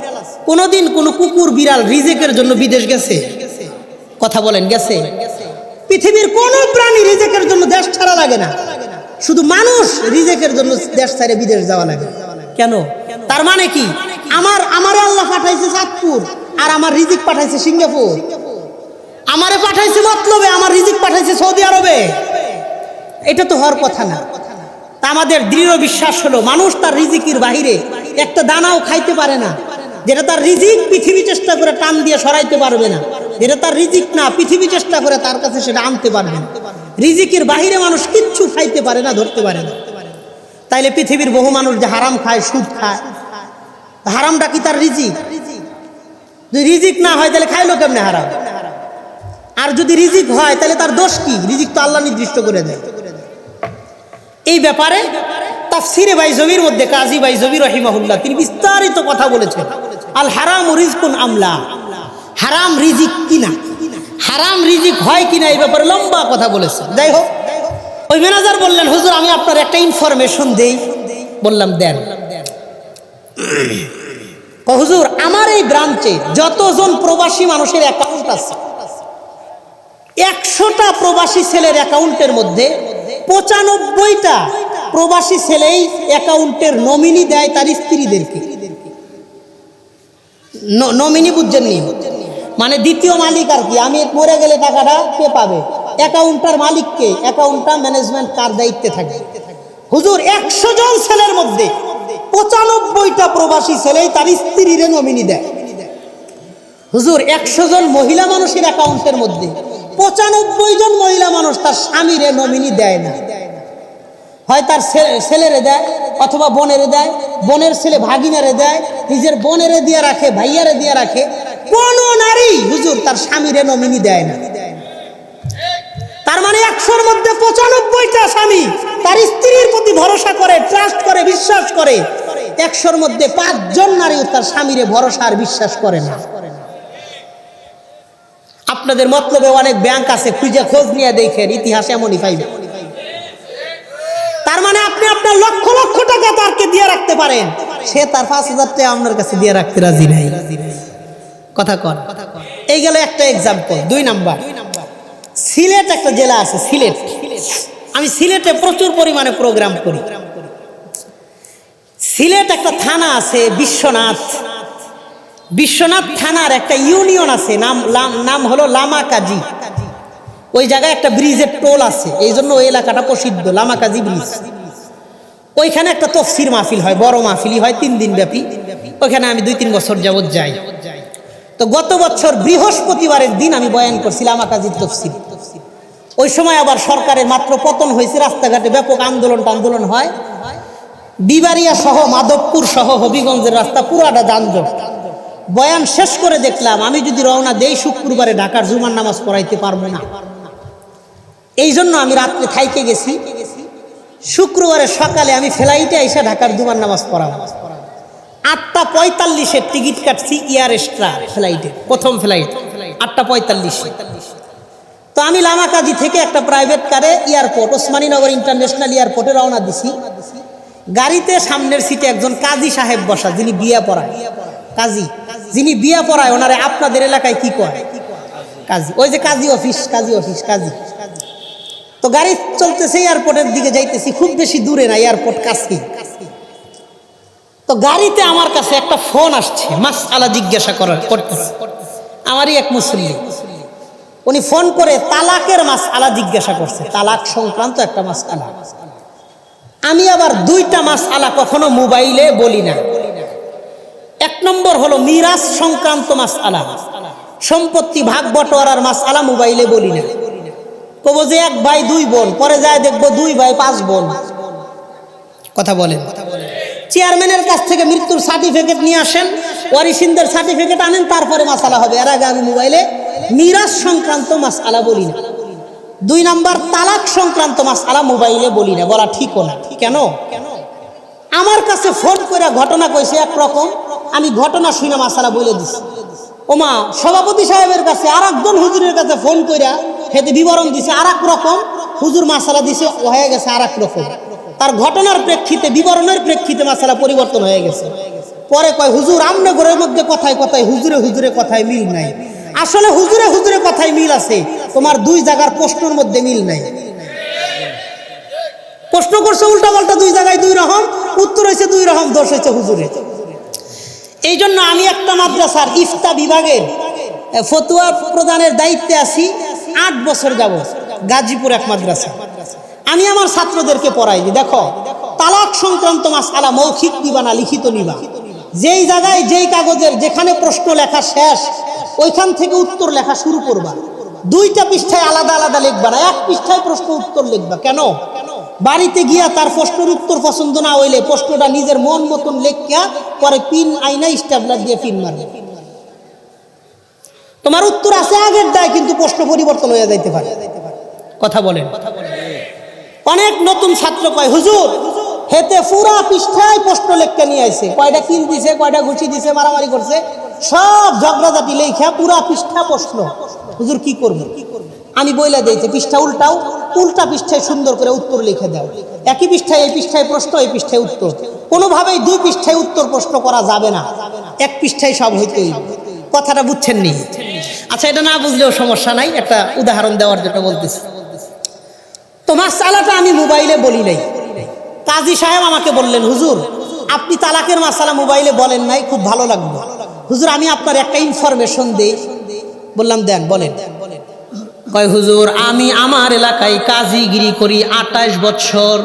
কোনোদিন কোনো কুকুর বিড়াল রিজিকের জন্য বিদেশ গেছে? কথা বলেন, গেছে? পৃথিবীর কোনো প্রাণী রিজিকের জন্য দেশ ছাড়া লাগে না। শুধু মানুষ রিজিকের জন্য দেশ ছেড়ে বিদেশ যাওয়া লাগে কেন? তার মানে কি আমারে আল্লাহ পাঠাইছে চাঁদপুর আর আমার রিজিক পাঠাইছে সিঙ্গাপুর, আমারে পাঠাইছে মতলবে, আমার রিজিক পাঠাইছে সৌদি আরবে। এটা তো হওয়ার কথা না। তা আমাদের দৃঢ় বিশ্বাস হলো মানুষ তার রিজিকের বাহিরে একটা দানাও খাইতে পারে না। যেটা তার রিজিক পৃথিবী চেষ্টা করে টান দিয়ে সরাইতে পারবে না, যেটা তার রিজিক না পৃথিবী চেষ্টা করে তার কাছে সেটা আনতে পারবে না। রিজিকের বাহিরে মানুষ কিচ্ছু খাইতে পারে না, ধরতে পারে না। তাইলে পৃথিবীর বহু মানুষ যে হারাম খায়, সুদ খায়, হারামটা কি তার রিজিক? যদি রিজিক না হয় তাহলে খাইলো কেমনে হারাম? আর যদি রিজিক হয় তাহলে তার দোষ কি? রিজিক তো আল্লাহ নির্দিষ্ট করে দেয়। এই ব্যাপারে তাফসিরে বাইজবির মধ্যে কাজী বাইজবি রহিমাহুল্লাহ তিনি বিস্তারিত কথা বলেছেন। আল হারাম রিজকুন আমলা, হারাম রিজিক কিনা, হারাম রিজিক হয় কিনা এই ব্যাপারে লম্বা কথা বলেছেন। যাই হোক, ওই ম্যানেজার বললেন হুজুর আমি আপনার একটা ইনফরমেশন দেই। বললাম দেন। হুজুর আমার এই ব্রাঞ্চে যতজন প্রবাসী মানুষের অ্যাকাউন্ট আছে 100টা প্রবাসী ছেলের অ্যাকাউন্টের মধ্যে 95টা প্রবাসী ছেলেই অ্যাকাউন্টের নমিনি দেয় তার স্ত্রীদেরকে। নমিনি বুঝছেন নি? মানে দ্বিতীয় মালিক আর কি। আমি মরে গেলে টাকাটা কে পাবে? অ্যাকাউন্টার মালিককে, অ্যাকাউন্টটা ম্যানেজমেন্ট কার দায়িত্বে থাকে। হুজুর 100 জন ছেলের মধ্যে 95টা প্রবাসী ছেলেই তার স্ত্রীর নমিনি দেয়। হুজুর 100 জন মহিলা মানুষের অ্যাকাউন্টের মধ্যে 95 জন মহিলা মানুষ তার স্বামীর নমিনি দেয় না। হয় তার ছেলেরে দেয় অথবা বোনেরে দেয়, বোনের ছেলে ভাগিনারে দেয়, নিজের বোনেরে দিয়ে রাখে, ভাইয়ারে দিয়ে রাখে। কোন নারী হুজুর তার স্বামীর নমিনি দেয় না। তার মানে 100-র মধ্যে 95টা স্বামী তার স্ত্রীর প্রতি ভরসা করে, ট্রাস্ট করে, বিশ্বাস করে। 100-র মধ্যে 5 জন নারী তার স্বামীরে ভরসা আর বিশ্বাস করে না। আপনাদের মতলবে অনেক ব্যাংক আছে, খুঁজে খোঁজ নিয়ে দেখেন, ইতিহাস এমনই পাইবে। তার মানে আপনি আপনার লক্ষ লক্ষ টাকা তারকে দিয়ে রাখতে পারেন, সে তার 5,000 টাকা আপনার কাছে দিয়ে রাখতে রাজি নাই। কথা কন। এই গেল একটা এক্সাম্পল। 2 নাম্বার, সিলেট একটা জেলা আছে, সিলেট। আমি সিলেটে প্রচুর পরিমাণে প্রোগ্রাম করি। সিলেট একটা থানা আছে বিশ্বনাথ। বিশ্বনাথ থানার একটা ইউনিয়ন আছে, নাম হলো লামাকাজি। ওই জায়গায় একটা ব্রিজের টোল আছে, এই জন্য ওই এলাকাটা প্রসিদ্ধ, লামাকাজি ব্রিজ। ওইখানে একটা তফসির মাহফিল হয়, বড় মাহফিলই হয় 3 দিন ব্যাপী। ওইখানে আমি 2-3 বছর যাবৎ যাই। তো গত বছর বৃহস্পতিবারের দিন আমি বয়ান করছি লামাকাজির তফসির। ওই সময় আবার সরকারের মাত্র পতন হয়েছে, রাস্তাঘাটে ব্যাপক আন্দোলন হয়। বিবারিয়া সহ, মাধবপুর সহ হবিগঞ্জের রাস্তা পুরাটা যানজট। বয়ান শেষ করে দেখলাম আমি যদি রওনা দেই শুক্রবারে ঢাকার জুমার নামাজ পড়াইতে পারবো না। এই জন্য আমি রাত্রে থাইকে গেছি। শুক্রবারে সকালে আমি ফ্লাইটে এসে ঢাকার জুমার নামাজ পড়াবো। 8:45-এর টিকিট কাটছি এয়ার এক্সট্রা ফ্লাইটে, প্রথম ফ্লাইট 8:45। তো আমি লামাকাজি থেকে একটা প্রাইভেট কারে এয়ারপোর্ট, ওসমানীনগর ইন্টারন্যাশনাল এয়ারপোর্টে রওনা দিছি। গাড়িতে সামনের সিটে একজন কাজী সাহেব বসা, যিনি বিয়া পড়ায়। কাজী যিনি বিয়া পড়ায় ওনারে আপনাদের এলাকায় কি কয়? কাজী। ওই যে কাজী অফিস, কাজী। তো গাড়ি চলতেছে, এয়ারপোর্টের দিকে যাইতেছি, খুব বেশি দূরে না, এয়ারপোর্ট কাছেই। তো গাড়িতে আমার কাছে একটা ফোন আসছে, মাসআলা জিজ্ঞাসা করতেছে। আমারই এক মুসল্লি, উনি ফোন করে তালাকের মাসআলা জিজ্ঞাসা করছে, তালাক সংক্রান্ত একটা মাসআলা। আমি আবার 2টা মাসআলা কখনো মোবাইলে বলি না। 1 নম্বর হলো মিরাস সংক্রান্ত মাসআলা, সম্পত্তি ভাগ বটোয়ারার মাসআলা মোবাইলে বলি না। কব যে 1 ভাই 2 বোন, পরে যায় দেখবো 2 ভাই 5 বোন। কথা বলেন। চেয়ারম্যানের কাছ থেকে মৃত্যুর সার্টিফিকেট নিয়ে আসেন, ওয়ারিসিনদের সার্টিফিকেট আনেন, তারপরে মাসআলা হবে। এর আগে আমি মোবাইলে মিরাস সংক্রান্ত মাসআলা বলি না। 2 নাম্বার, তালাক সংক্রান্ত মাসআলা মোবাইলে বলি না, বলা ঠিকও না। কেন? আমার কাছে ফোন করে ঘটনা কইছে একরকম, আমি ঘটনা শুনে মাসআলা বলে দিছি। ওমা সভাপতি সাহেবের কাছে আরেকজন হুজুরের কাছে ফোন কইরা হেতে বিবরণ দিছে আরেক রকম, হুজুর মাসআলা দিছে হয়ে গেছে আরেক রকম। তার ঘটনার প্রেক্ষিতে, বিবরণের প্রেক্ষিতে মাসআলা পরিবর্তন হয়ে গেছে। পরে কয় হুজুর আমনে ঘরের মধ্যে কথায় কথায় হুজুরে কথায় মিল নাই। আসলে হুজুরে কথায় মিল আছে, তোমার 2 জায়গার প্রশ্নের মধ্যে মিল নাই। প্রশ্ন করছে উল্টা পাল্টা, দুই জায়গায় দুই রকম উত্তর হয়েছে, দুই রকম দোষ হয়েছে হুজুরের। এই জন্য আমি একটা মাদ্রাসার ইফতা বিভাগের ফতুয়া প্রদানের দায়িত্বে আছি 8 বছর যাব। গাজীপুর এক মাদ্রাসা, আমি আমার ছাত্রদেরকে পড়াই যে দেখো তালাক সংক্রান্ত মাসআলা মৌখিক নিবা না লিখিত নিবা, যেই জায়গায় যেই কাগজের যেখানে প্রশ্ন লেখা শেষ ওইখান থেকে উত্তর লেখা শুরু করবা। 2টা পৃষ্ঠায় আলাদা আলাদা লিখবা না, 1 পৃষ্ঠায় প্রশ্ন উত্তর লিখবা। কেন? বাড়িতে গিয়া তার প্রশ্নের উত্তর পছন্দ না হইলে প্রশ্নটা নিজের মন মতন লেখিয়া পরে পিন আইনা স্টেপলার দিয়ে পিন মারবে। তোমার উত্তর আছে আগের দায়, কিন্তু প্রশ্ন পরিবর্তন হয়ে যাইতে পারে। কথা বলেন। অনেক নতুন ছাত্র কয় হুজুর হেতে পুরা পৃষ্ঠায় প্রশ্ন লেখা নিয়ে আইছে, কয়টা কিল দিছে, কয়টা ঘুষি দিছে, মারামারি করছে, সব ঝগড়াঝাটি লেখা পুরা পৃষ্ঠা প্রশ্ন। হুজুর কি করব? আমি বইলা দিয়েছি পৃষ্ঠা উল্টাও, উল্টা পৃষ্ঠায় সুন্দর করে উত্তর লিখে দাও। একই পৃষ্ঠায় এই পৃষ্ঠায় প্রশ্ন, এই পৃষ্ঠায় উত্তর। কোনোভাবেই 2 পৃষ্ঠায় উত্তর প্রশ্ন করা যাবে না, 1 পৃষ্ঠায় সব হইতেই। কথাটা বুঝছেন নি? আচ্ছা, এটা না বুঝলেও সমস্যা নাই, একটা উদাহরণ দেওয়ার জন্য বলতেছি। তো মাসআলাটা আমি মোবাইলে বলি নাই, কাজী সাহেব আমাকে বললেন হুজুর আপনি তালাকের মাসআলা মোবাইলে বলেন নাই, খুব ভালো লাগলো। হুজুর আমি আপনার একটা ইনফরমেশন দেই। বললাম দেন, বলেন। কয় হুজুর আমি আমার এলাকায় কাজীগিরি করি 28 বছর।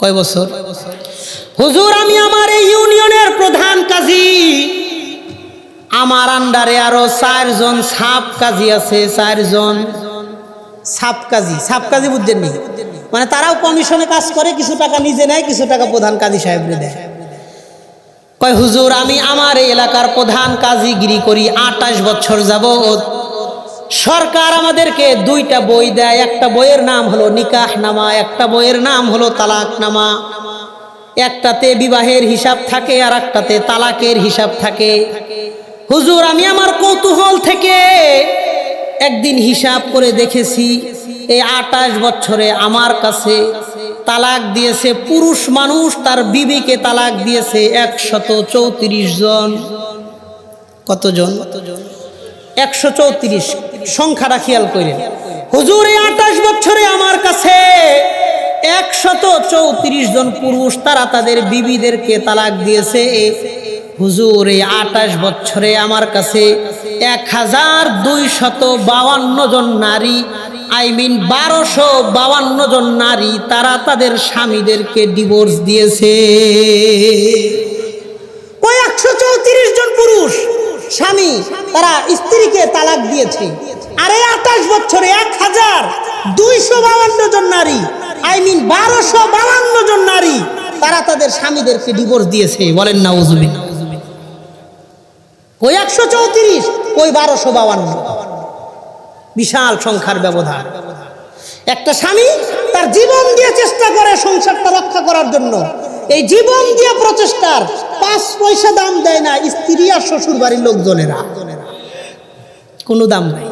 কয় বছর? হুজুর আমি আমার এই ইউনিয়নের প্রধান কাজী, আমার আন্ডারে আরো 4 জন সাব কাজী আছে, 4 জন সাব কাজী। সাব কাজী বুঝছেন নি? মানে তারাও কমিশনে কাজ করে, কিছু টাকা নিজে নেয়, কিছু টাকা প্রধান কাজী সাহেবরে দেয়। কয় হুজুর আমি আমার এই এলাকার প্রধান কাজীগিরি করি 28 বছর যাবত। সরকার আমাদেরকে 2টা বই দেয়, একটা বইয়ের নাম হলো নিকাহ নামা, একটা বইয়ের নাম হলো তালাক নামা। একটাতে বিবাহের হিসাব থাকে আর একটাতে তালাকের হিসাব থাকে। হুজুর আমি আমার কৌতূহল থেকে একদিন হিসাব করে দেখেছি, এই 28 বছরে আমার কাছে তালাক দিয়েছে পুরুষ মানুষ, তার বিবিকে তালাক দিয়েছে 134 জন। কতজন? 134। সংখ্যাটা খেয়াল করেন। হুজুর এই 28 বছরে আমার কাছে 134 জন পুরুষ তারা তাদের বিবিদেরকে তালাক দিয়েছে। হুজুর এই 28 বছরে আমার কাছে 1252 জন নারী, 1252 জন নারী তারা তাদের স্বামীদেরকে ডিভোর্স দিয়েছে। ওই 134 জন পুরুষ স্বামী তারা স্ত্রীকে তালাক দিয়েছে। আর এই 28 বছরে 1252 জন নারী, 1252 জন নারী তারা তাদের স্বামীদেরকে ডিভোর্স দিয়েছে। বলেন নাউজুবিল্লাহ। ওই 134, ওই 1252, বিশাল সংখ্যার ব্যবধান। একটা স্বামী তার জীবন দিয়ে চেষ্টা করে সংসারটা রক্ষা করার জন্য, এই জীবন দিয়ে প্রচেষ্টার 5 পয়সা দাম দেয় না স্ত্রী আর শ্বশুর বাড়ির লোকজনেরা, কোনো দাম নাই।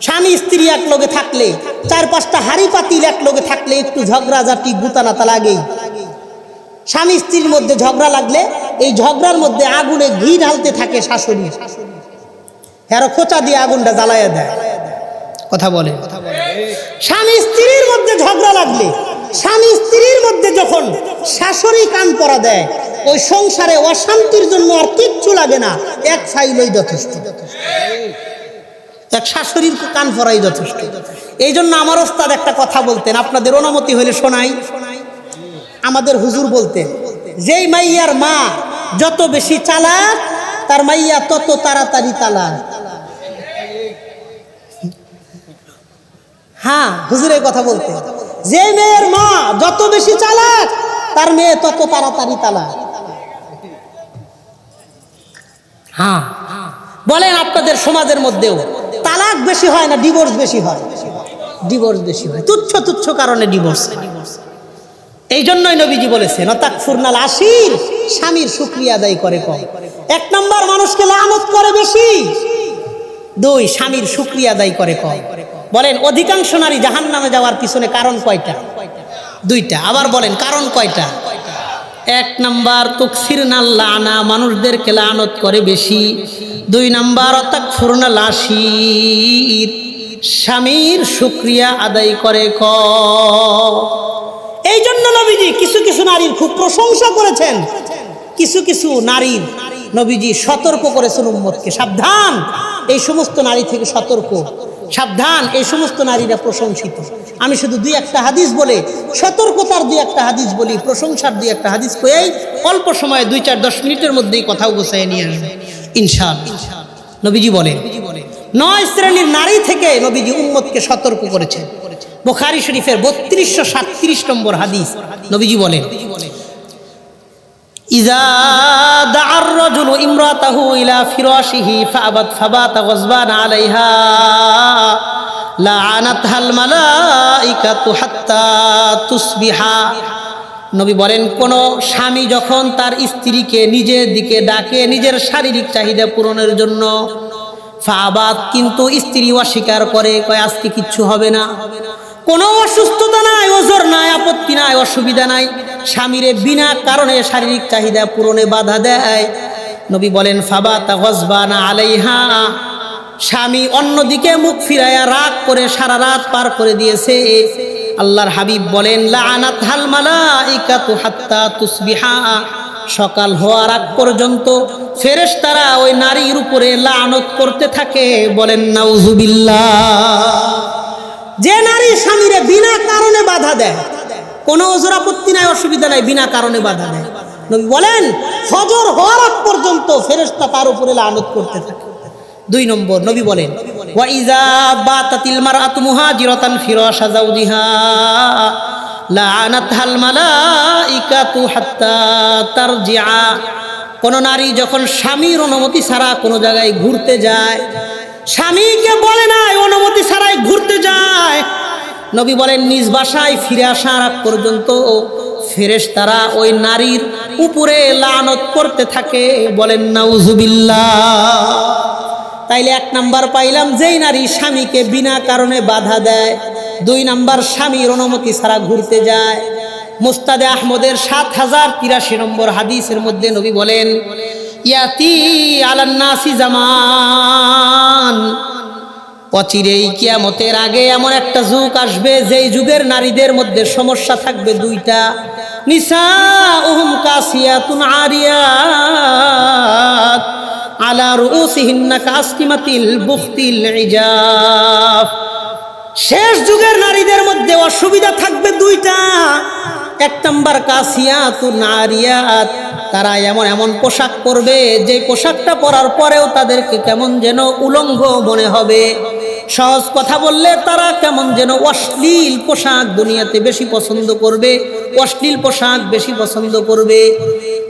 স্বামী স্ত্রী এক লগে থাকলে, 4-5টা হাড়ি পাতিল এক লগে থাকলে একটু ঝগড়াঝাটি গুতানাতা লাগেই। স্বামী স্ত্রীর মধ্যে ঝগড়া লাগলে এই ঝগড়ার মধ্যে আগুনে ঘি ঢালতে থাকে শাশুড়ি, হ্যাঁ খোঁচা দিয়ে আগুনটা জ্বালাইয়া দেয়। কথা বলে। স্বামী স্ত্রীর মধ্যে ঝগড়া লাগলে, স্বামী স্ত্রীর মধ্যে যখন শাশুড়ি কান পরা দেয়, ওই সংসারে অশান্তির জন্য আর কিচ্ছু লাগে না, এক ফাইলই যথেষ্ট, এক শাশুড়ির কান পরাই যথেষ্ট। এই জন্য আমার ওস্তাদ একটা কথা বলতেন, আপনাদের অনুমতি হইলে শোনাই। আমাদের হুজুর বলতেন, যেই মাইয়ার মা যত বেশি চালাক তার মাইয়া তত তাড়াতাড়ি তালাক। হ্যাঁ হুজুরের কথা বলতে, যে মেয়ের মা যত বেশি চালাক তার মেয়ে তত তাড়াতাড়ি তালাক। হ্যাঁ বলেন আপনাদের সমাজের মধ্যেও তালাক বেশি হয় না ডিভোর্স বেশি হয়? ডিভোর্স বেশি হয়, তুচ্ছ তুচ্ছ কারণে ডিভোর্স। এই জন্যই নবীজি বলেছেন তাকফুরনাল আশির, স্বামীর শুকরিয়া আদায় করে কম। 1 নম্বর মানুষকে লানত করে বেশি, 2 স্বামীর শুকরিয়া আদায় করে কম। বলেন অধিকাংশ নারী জাহান্নামে যাওয়ার পিছনে কারণ কয়টা? 2টা। আবার বলেন কারণ কয়টা? 1 নম্বর তুকসিরনাল লানা, মানুষদেরকে লানত করে বেশি। 2 নম্বর তাকফুরনাল আশির, স্বামীর শুকরিয়া আদায় করে কম। নবীজি কিছু কিছু নারীর খুব প্রশংসা করেছেন, কিছু কিছু নারীর নবীজি সতর্ক করেছেন উম্মতকে, সাবধান এই সমস্ত নারী থেকে সতর্ক, সাবধান এই সমস্ত নারীরা প্রশংসিত। আমি শুধু দুই একটা হাদিস বলে, সতর্কতার দুই একটা হাদিস বলি, প্রশংসার দুই একটা হাদিস কয়েই অল্প সময়ে 2-4-10 মিনিটের মধ্যেই কথাও গোছায় নিয়ে আসবে ইনশাআল্লাহ। নবীজি বলেন 9 শ্রেণীর নারী থেকে নবীজি উম্মতকে সতর্ক করেছেন। বুখারী শরীফের 3237 নম্বর হাদিস, নবীজি বলেন ইযা দা'আর রাজুলু ইমরাতাহু ইলা ফিরাশিহি ফাআবাত ফাবাতা গযবান আলাইহা লাআনাতহাল মালাইকাতু হাত্তা তুসবিহা। নবী বলেন কোন স্বামী যখন তার স্ত্রীকে নিজের দিকে ডাকে নিজের শারীরিক চাহিদা পূরণের জন্য, ফাবাত কিন্তু স্ত্রী অস্বীকার করে, কয় আজকে কিচ্ছু হবে না, কোনো অসুস্থতা নাই, ওজর নাই, আপত্তি নাই, অসুবিধা নাই, স্বামীরে বিনা কারণে শারীরিক চাহিদা পূরণে বাধা দেয়। নবী বলেন ফাবাতা গযবানা আলাইহা, স্বামী অন্যদিকে মুখ ফিরায়া রাগ করে সারা রাত পার করে দিয়েছে। আল্লাহর হাবিব বলেন লাআনাতহাল মালাইকাতু হাত্তা তুসবিহা, সকাল হওয়ার আগ পর্যন্ত ফেরেশতারা ওই নারীর উপরে লানত করতে থাকে। বলেন নাউজুবিল্লাহ। যে নারী স্বামীরে বিনা কারণে বাধা দেয়, কোনো ওজর আপত্তি নাই, অসুবিধা নাই, বিনা কারণে বাধা দেয়, নবী বলেন ফজর হওয়ার আগ পর্যন্ত ফেরেশতা তার উপরে লানত করতে থাকে। 2 নম্বর নবী বলেন ওয়া ইযা বাতাতিল মারআতু মুহাজিরাতান ফিরাশা যাওজিহা লাআনাতহাল মালাইকাতু হাত্তা তারজিআ। কোন নারী যখন স্বামীর অনুমতি ছাড়া কোনো জায়গায় ঘুরতে যায়, স্বামীকে বলে না অনুমতি ছাড়াই ঘুরতে যায়, নবী বলেন নিজ বাসায় ফিরে আসার আগ পর্যন্ত ফেরেশতারা ওই নারীর উপরে লানত করতে থাকে। বলেন নাউজুবিল্লাহ। তাইলে 1 নাম্বার পাইলাম যেই নারী স্বামীকে বিনা কারণে বাধা দেয়, 2 নাম্বার স্বামীর অনুমতি ছাড়া ঘুরতে যায়। মুস্তাদে আহমদের 7083 নম্বর হাদিসের মধ্যে নবী বলেন ইয়াতি আলান নাসি জামান, অচিরেই কিয়ামতের আগে এমন একটা যুগ আসবে যেই যুগের নারীদের মধ্যে সমস্যা থাকবে 2টা, নিসাউহুম কাসিয়াতুন আরিয়াত আলা রুউসিহিন্না কাসকিমাতিল বুখতিল ইজাফ। শেষ যুগের নারীদের মধ্যে অসুবিধা থাকবে 2টা। 1 নাম্বার কাসিয়াতুন আরিয়াত, তারা এমন এমন পোশাক পরবে যে পোশাকটা পরার পরেও তাদেরকে কেমন যেন উলঙ্গ মনে হবে। সহজ কথা বললে তারা কেমন যেন অশ্লীল পোশাক দুনিয়াতে বেশি পছন্দ করবে, অশ্লীল পোশাক বেশি পছন্দ করবে।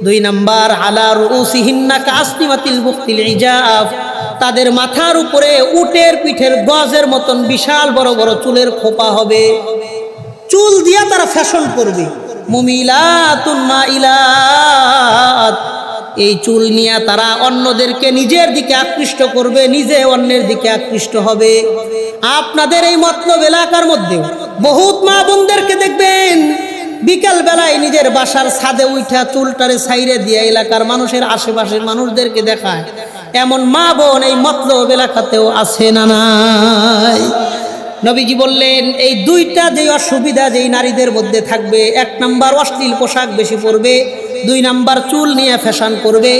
2 নাম্বার আলা রুউসিহিন্না কাসনিমাতিল বুখতিল ইজাফ, তাদের মাথার উপরে উটের পিঠের গজের মতন বিশাল বড় বড় চুলের খোপা হবে, চুল দিয়া তারা ফ্যাশন করবে। মুমিলাতুন মাইলাত, এই চুল নিয়ে তারা অন্যদেরকে নিজের দিকে আকৃষ্ট করবে, নিজে অন্যের দিকে আকৃষ্ট হবে। আপনাদের এই মতলব এলাকার মধ্যে বহুত মা বোনদেরকে দেখবেন বিকেল বেলায় নিজের বাসার ছাদে উঠা চুলটারে ছাইরে দিয়ে এলাকার মানুষের আশেপাশের মানুষদেরকে দেখায়। এমন মা বোন এই মতলব এলাকাতেও আছে না নাই? নবীজি বললেন এই 2টা যে অসুবিধা যেই নারীদের মধ্যে থাকবে, 1 নাম্বার অশ্লীল পোশাক বেশি পরবে, 2 নাম্বার চুল নিয়ে ফ্যাশন করবে।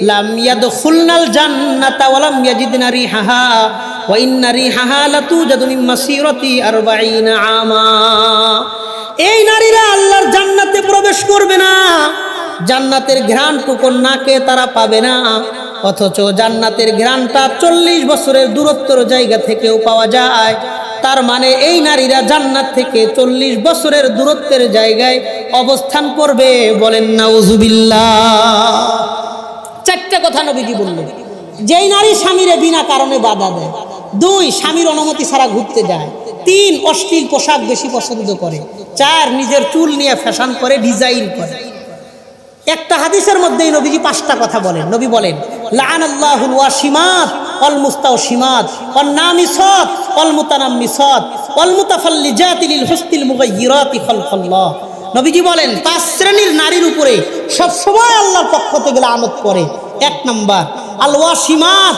লাম ইয়াদখুলনাল জান্নাতা ওয়া লাম ইয়াজিদনা রিহাহা ওয়া ইন্না রিহাহা লাতুজাদু মিন মাসিরাতি 40 আমা। এই নারীরা আল্লাহর জান্নাতে প্রবেশ করবে না, জান্নাতের ঘ্রাণটুকু নাকে তারা পাবে না, অথচ জান্নাতের ঘ্রাণটা 40 বছরের দূরত্বের জায়গা থেকেও পাওয়া যায়। তার মানে এই নারীরা জান্নাত থেকে 40 বছরের দূরত্বের জায়গায় অবস্থান করবে। বলেন নাউজুবিল্লাহ। 4টা কথা নবীজি বললেন। যেই নারী স্বামীরে বিনা কারণে বাধা দেয়, 2 স্বামীর অনুমতি ছাড়া ঘুরতে যায়, 3 অশ্লীল পোশাক বেশি পছন্দ করে, 4 নিজের চুল নিয়ে ফ্যাশন করে, ডিজাইন করে। একটা হাদিসের মধ্যেই নবীজি 5টা কথা বলেন। নবী বলেন লাআনাল্লাহুল ওয়াশিমাত ওয়াল মুস্তাওশিমাত ওয়ান নামিসাত ওয়াল মুতানাম্মিসাত ওয়াল মুতাফাল্লিজাতি লিল হুসনিল মুগায়্যিরাতি খালকাল্লাহ। নবীজি বলেন 5 শ্রেণীর নারীর উপরে সব সময় আল্লাহর পক্ষ থেকে লানত করে। 1 নাম্বার আল ওয়াশিমাত,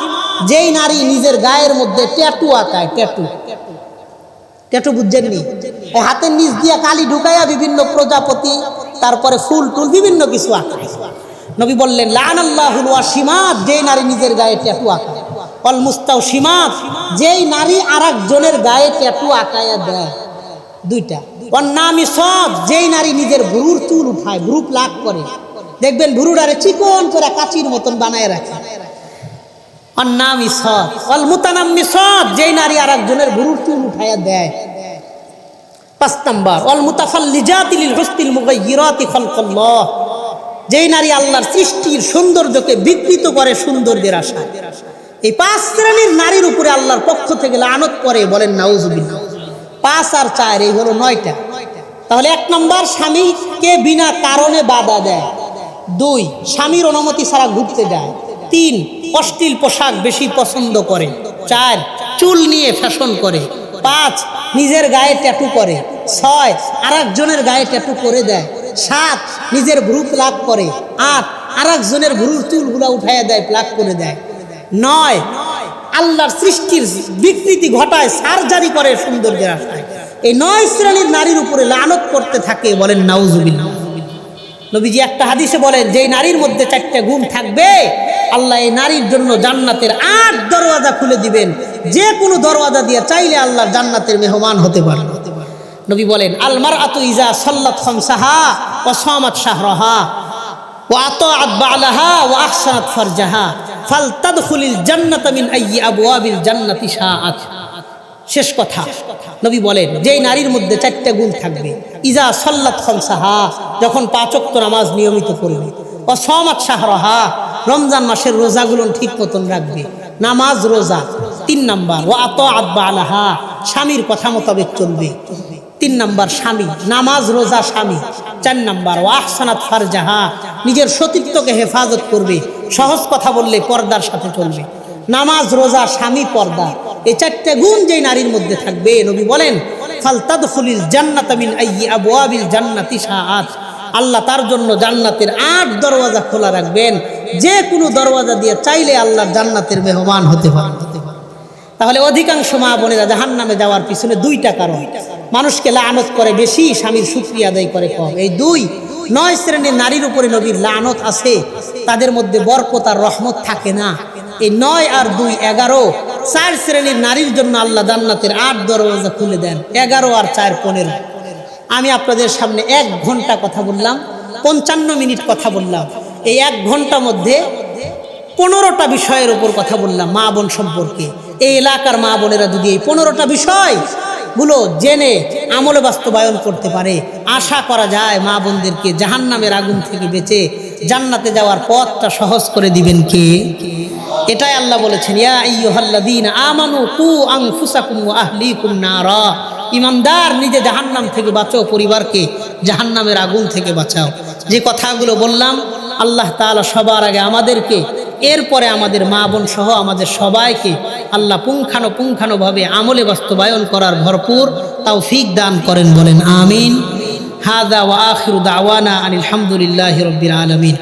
যেই নারী নিজের গায়ের মধ্যে ট্যাটু আঁকায়, ট্যাটু বুঝছেননি? এই হাতের নিচ দিয়া কালি ঢুকাইয়া বিভিন্ন প্রজাপতি, তারপরে ফুল টুল বিভিন্ন কিছু আঁকায়। নবী বললেন লানাল্লাহুল ওয়াসিমাত, যেই নারী নিজের গায়ে ট্যাটু আঁকায়, অল মুস্তাওসিমাত, যেই নারী আরেকজনের গায়ে ট্যাটু আঁকায়া দেয়। দুইটা। অন্নামিসাত, যেই নারী নিজের ভুরুর চুল উঠায়, ভুরু প্লাক করে, দেখবেন ভুরুডারে চিকন করে কাচির মতন বানায় রাখে। অন্নামিসাত। অল মুতানাম্মিসাত, যেই নারী আরেকজনের ভুরুর চুল উঠায়া দেয়। 5 নাম্বার অল মুতাফাল্লিজাতি লিল হুসনিল মুগায়্য়িরাতি খালকাল্লাহ, যেই নারী আল্লাহর সৃষ্টির সৌন্দর্যকে বিকৃত করে সৌন্দর্যের আশায়। এই 5 শ্রেণীর নারীর উপরে আল্লাহর পক্ষ থেকে লানত করে, বলেন নাউজুবিল্লাহ। 5 আর 4 এই হলো 9টা। তাহলে 1 নাম্বার স্বামীকে বিনা কারণে বাধা দেয়। 2 স্বামীর অনুমতি ছাড়া ঘুরতে যায়। 3 অশ্লীল পোশাক বেশি পছন্দ করে। 4 চুল নিয়ে ফ্যাশন করে। 5 নিজের গায়ে ট্যাটু করে। 6 আরেকজনের গায়ে ট্যাটু করে দেয়। 7 নিজের ভ্রু প্লাক করে। 8 আরেকজনের ভ্রুর চুলগুলা উঠাইয়া দেয়, প্লাক করে দেয়। 9 আল্লাহর সৃষ্টির বিকৃতি ঘটায়, সার্জারি করে সৌন্দর্যের আশায়। এই 9 শ্রেণীর নারীর উপরে লানত করতে থাকে, বলেন নাউজুবিল্লাহ। নবীজি একটা হাদিসে বলেন, যেই নারীর মধ্যে 4টা গুণ থাকবে, আল্লাহ এই নারীর জন্য জান্নাতের 8 দরওয়াজা খুলে দিবেন। যে কোনো দরওয়াজা দিয়ে চাইলে আল্লাহর জান্নাতের মেহমান হতে পারে। নবী বলেন, আল মারআতু ইজা সাল্লাত খামসাহা ওয়া সামাত শাহরাহা ওয়া আতাআত বালাহা ওয়া আহসানাত ফারজাহা ফালতাদখুলিল জান্নাতা মিন আইয়ি আবওয়াবিল জান্নাতি শাআত। শেষ কথা, নবী বলেন, যেই নারীর মধ্যে 4টা গুণ থাকবে, ইজা সাল্লাত খামসাহা, যখন 5 ওয়াক্ত নামাজ নিয়মিত করবে, ওয়া সামাত শাহরাহা, রমজান মাসের রোজাগুলো ঠিক মতন রাখবে, নামাজ রোজা। 3 নাম্বার ওয়া আতাআত বালাহা, স্বামীর কথা মোতাবেক চলবে। 3 নাম্বার স্বামী, নামাজ রোজা স্বামী। 4 নাম্বার ওয়া আহসানাত ফারজাহা, নিজের সতীত্বকে হেফাজত করবে। সহজ কথা বললে পর্দার সাথে চলবে। নামাজ রোজা স্বামী পর্দা, এই 4টা গুণ যেই নারীর মধ্যে থাকবে, নবী বলেন ফালতাদখুলিল জান্নাতা মিন আইয়ি আবওয়াবিল জান্নাতি শাআত, আল্লাহ তার জন্য জান্নাতের 8 দরওয়াজা খোলা রাখবেন। যে কোনো দরওয়াজা দিয়ে চাইলে আল্লাহর জান্নাতের মেহমান হতে পারে। তাহলে অধিকাংশ মা বোনেরা জাহান্নামে যাওয়ার পিছনে 2টা কারণ। মানুষকে লানত করে বেশি, স্বামীর শুকরিয়া আদায় করে কম। এই 9 শ্রেণীর নারীর উপরে নবীর লানত আছে, তাদের মধ্যে বরকত আর রহমত থাকে না। এই 9 আর 2 11। 4 শ্রেণীর নারীর জন্য আল্লাহ জান্নাতের 8 দরওয়াজা খুলে দেন। 11 আর 4 15। আমি আপনাদের সামনে 1 ঘন্টা কথা বললাম, 55 মিনিট কথা বললাম। এই 1 ঘন্টা মধ্যে 15টা বিষয়ের উপর কথা বললাম মা বোন সম্পর্কে। এই এলাকার মা বোনেরা যদি এই 15টা বিষয়গুলো জেনে আমলে বাস্তবায়ন করতে পারে, আশা করা যায় মা বোনদেরকে জাহান্নামের আগুন থেকে বেঁচে জান্নাতে যাওয়ার পথটা সহজ করে দিবেন কে? এটাই আল্লাহ বলেছেন, ইয়া আইয়ুহাল্লাযীনা আমানু কু আনফুসাকুম ওয়া আহলিকুম নারা, ইমানদার নিজে জাহান্নাম থেকে বাঁচাও, পরিবারকে জাহান্নামের আগুন থেকে বাঁচাও। যে কথাগুলো বললাম, আল্লাহ তাআলা সবার আগে আমাদেরকে, এরপরে আমাদের মা বোন সহ আমাদের সবাইকে আল্লাহ পুঙ্খানুপুঙ্খানুভাবে আমলে বাস্তবায়ন করার ভরপুর তৌফিক দান করেন, বলেন আমিন। হাযা ওয়া আখিরু দাওয়ানা আনিল হামদুলিল্লাহি রাব্বিল আলামিন।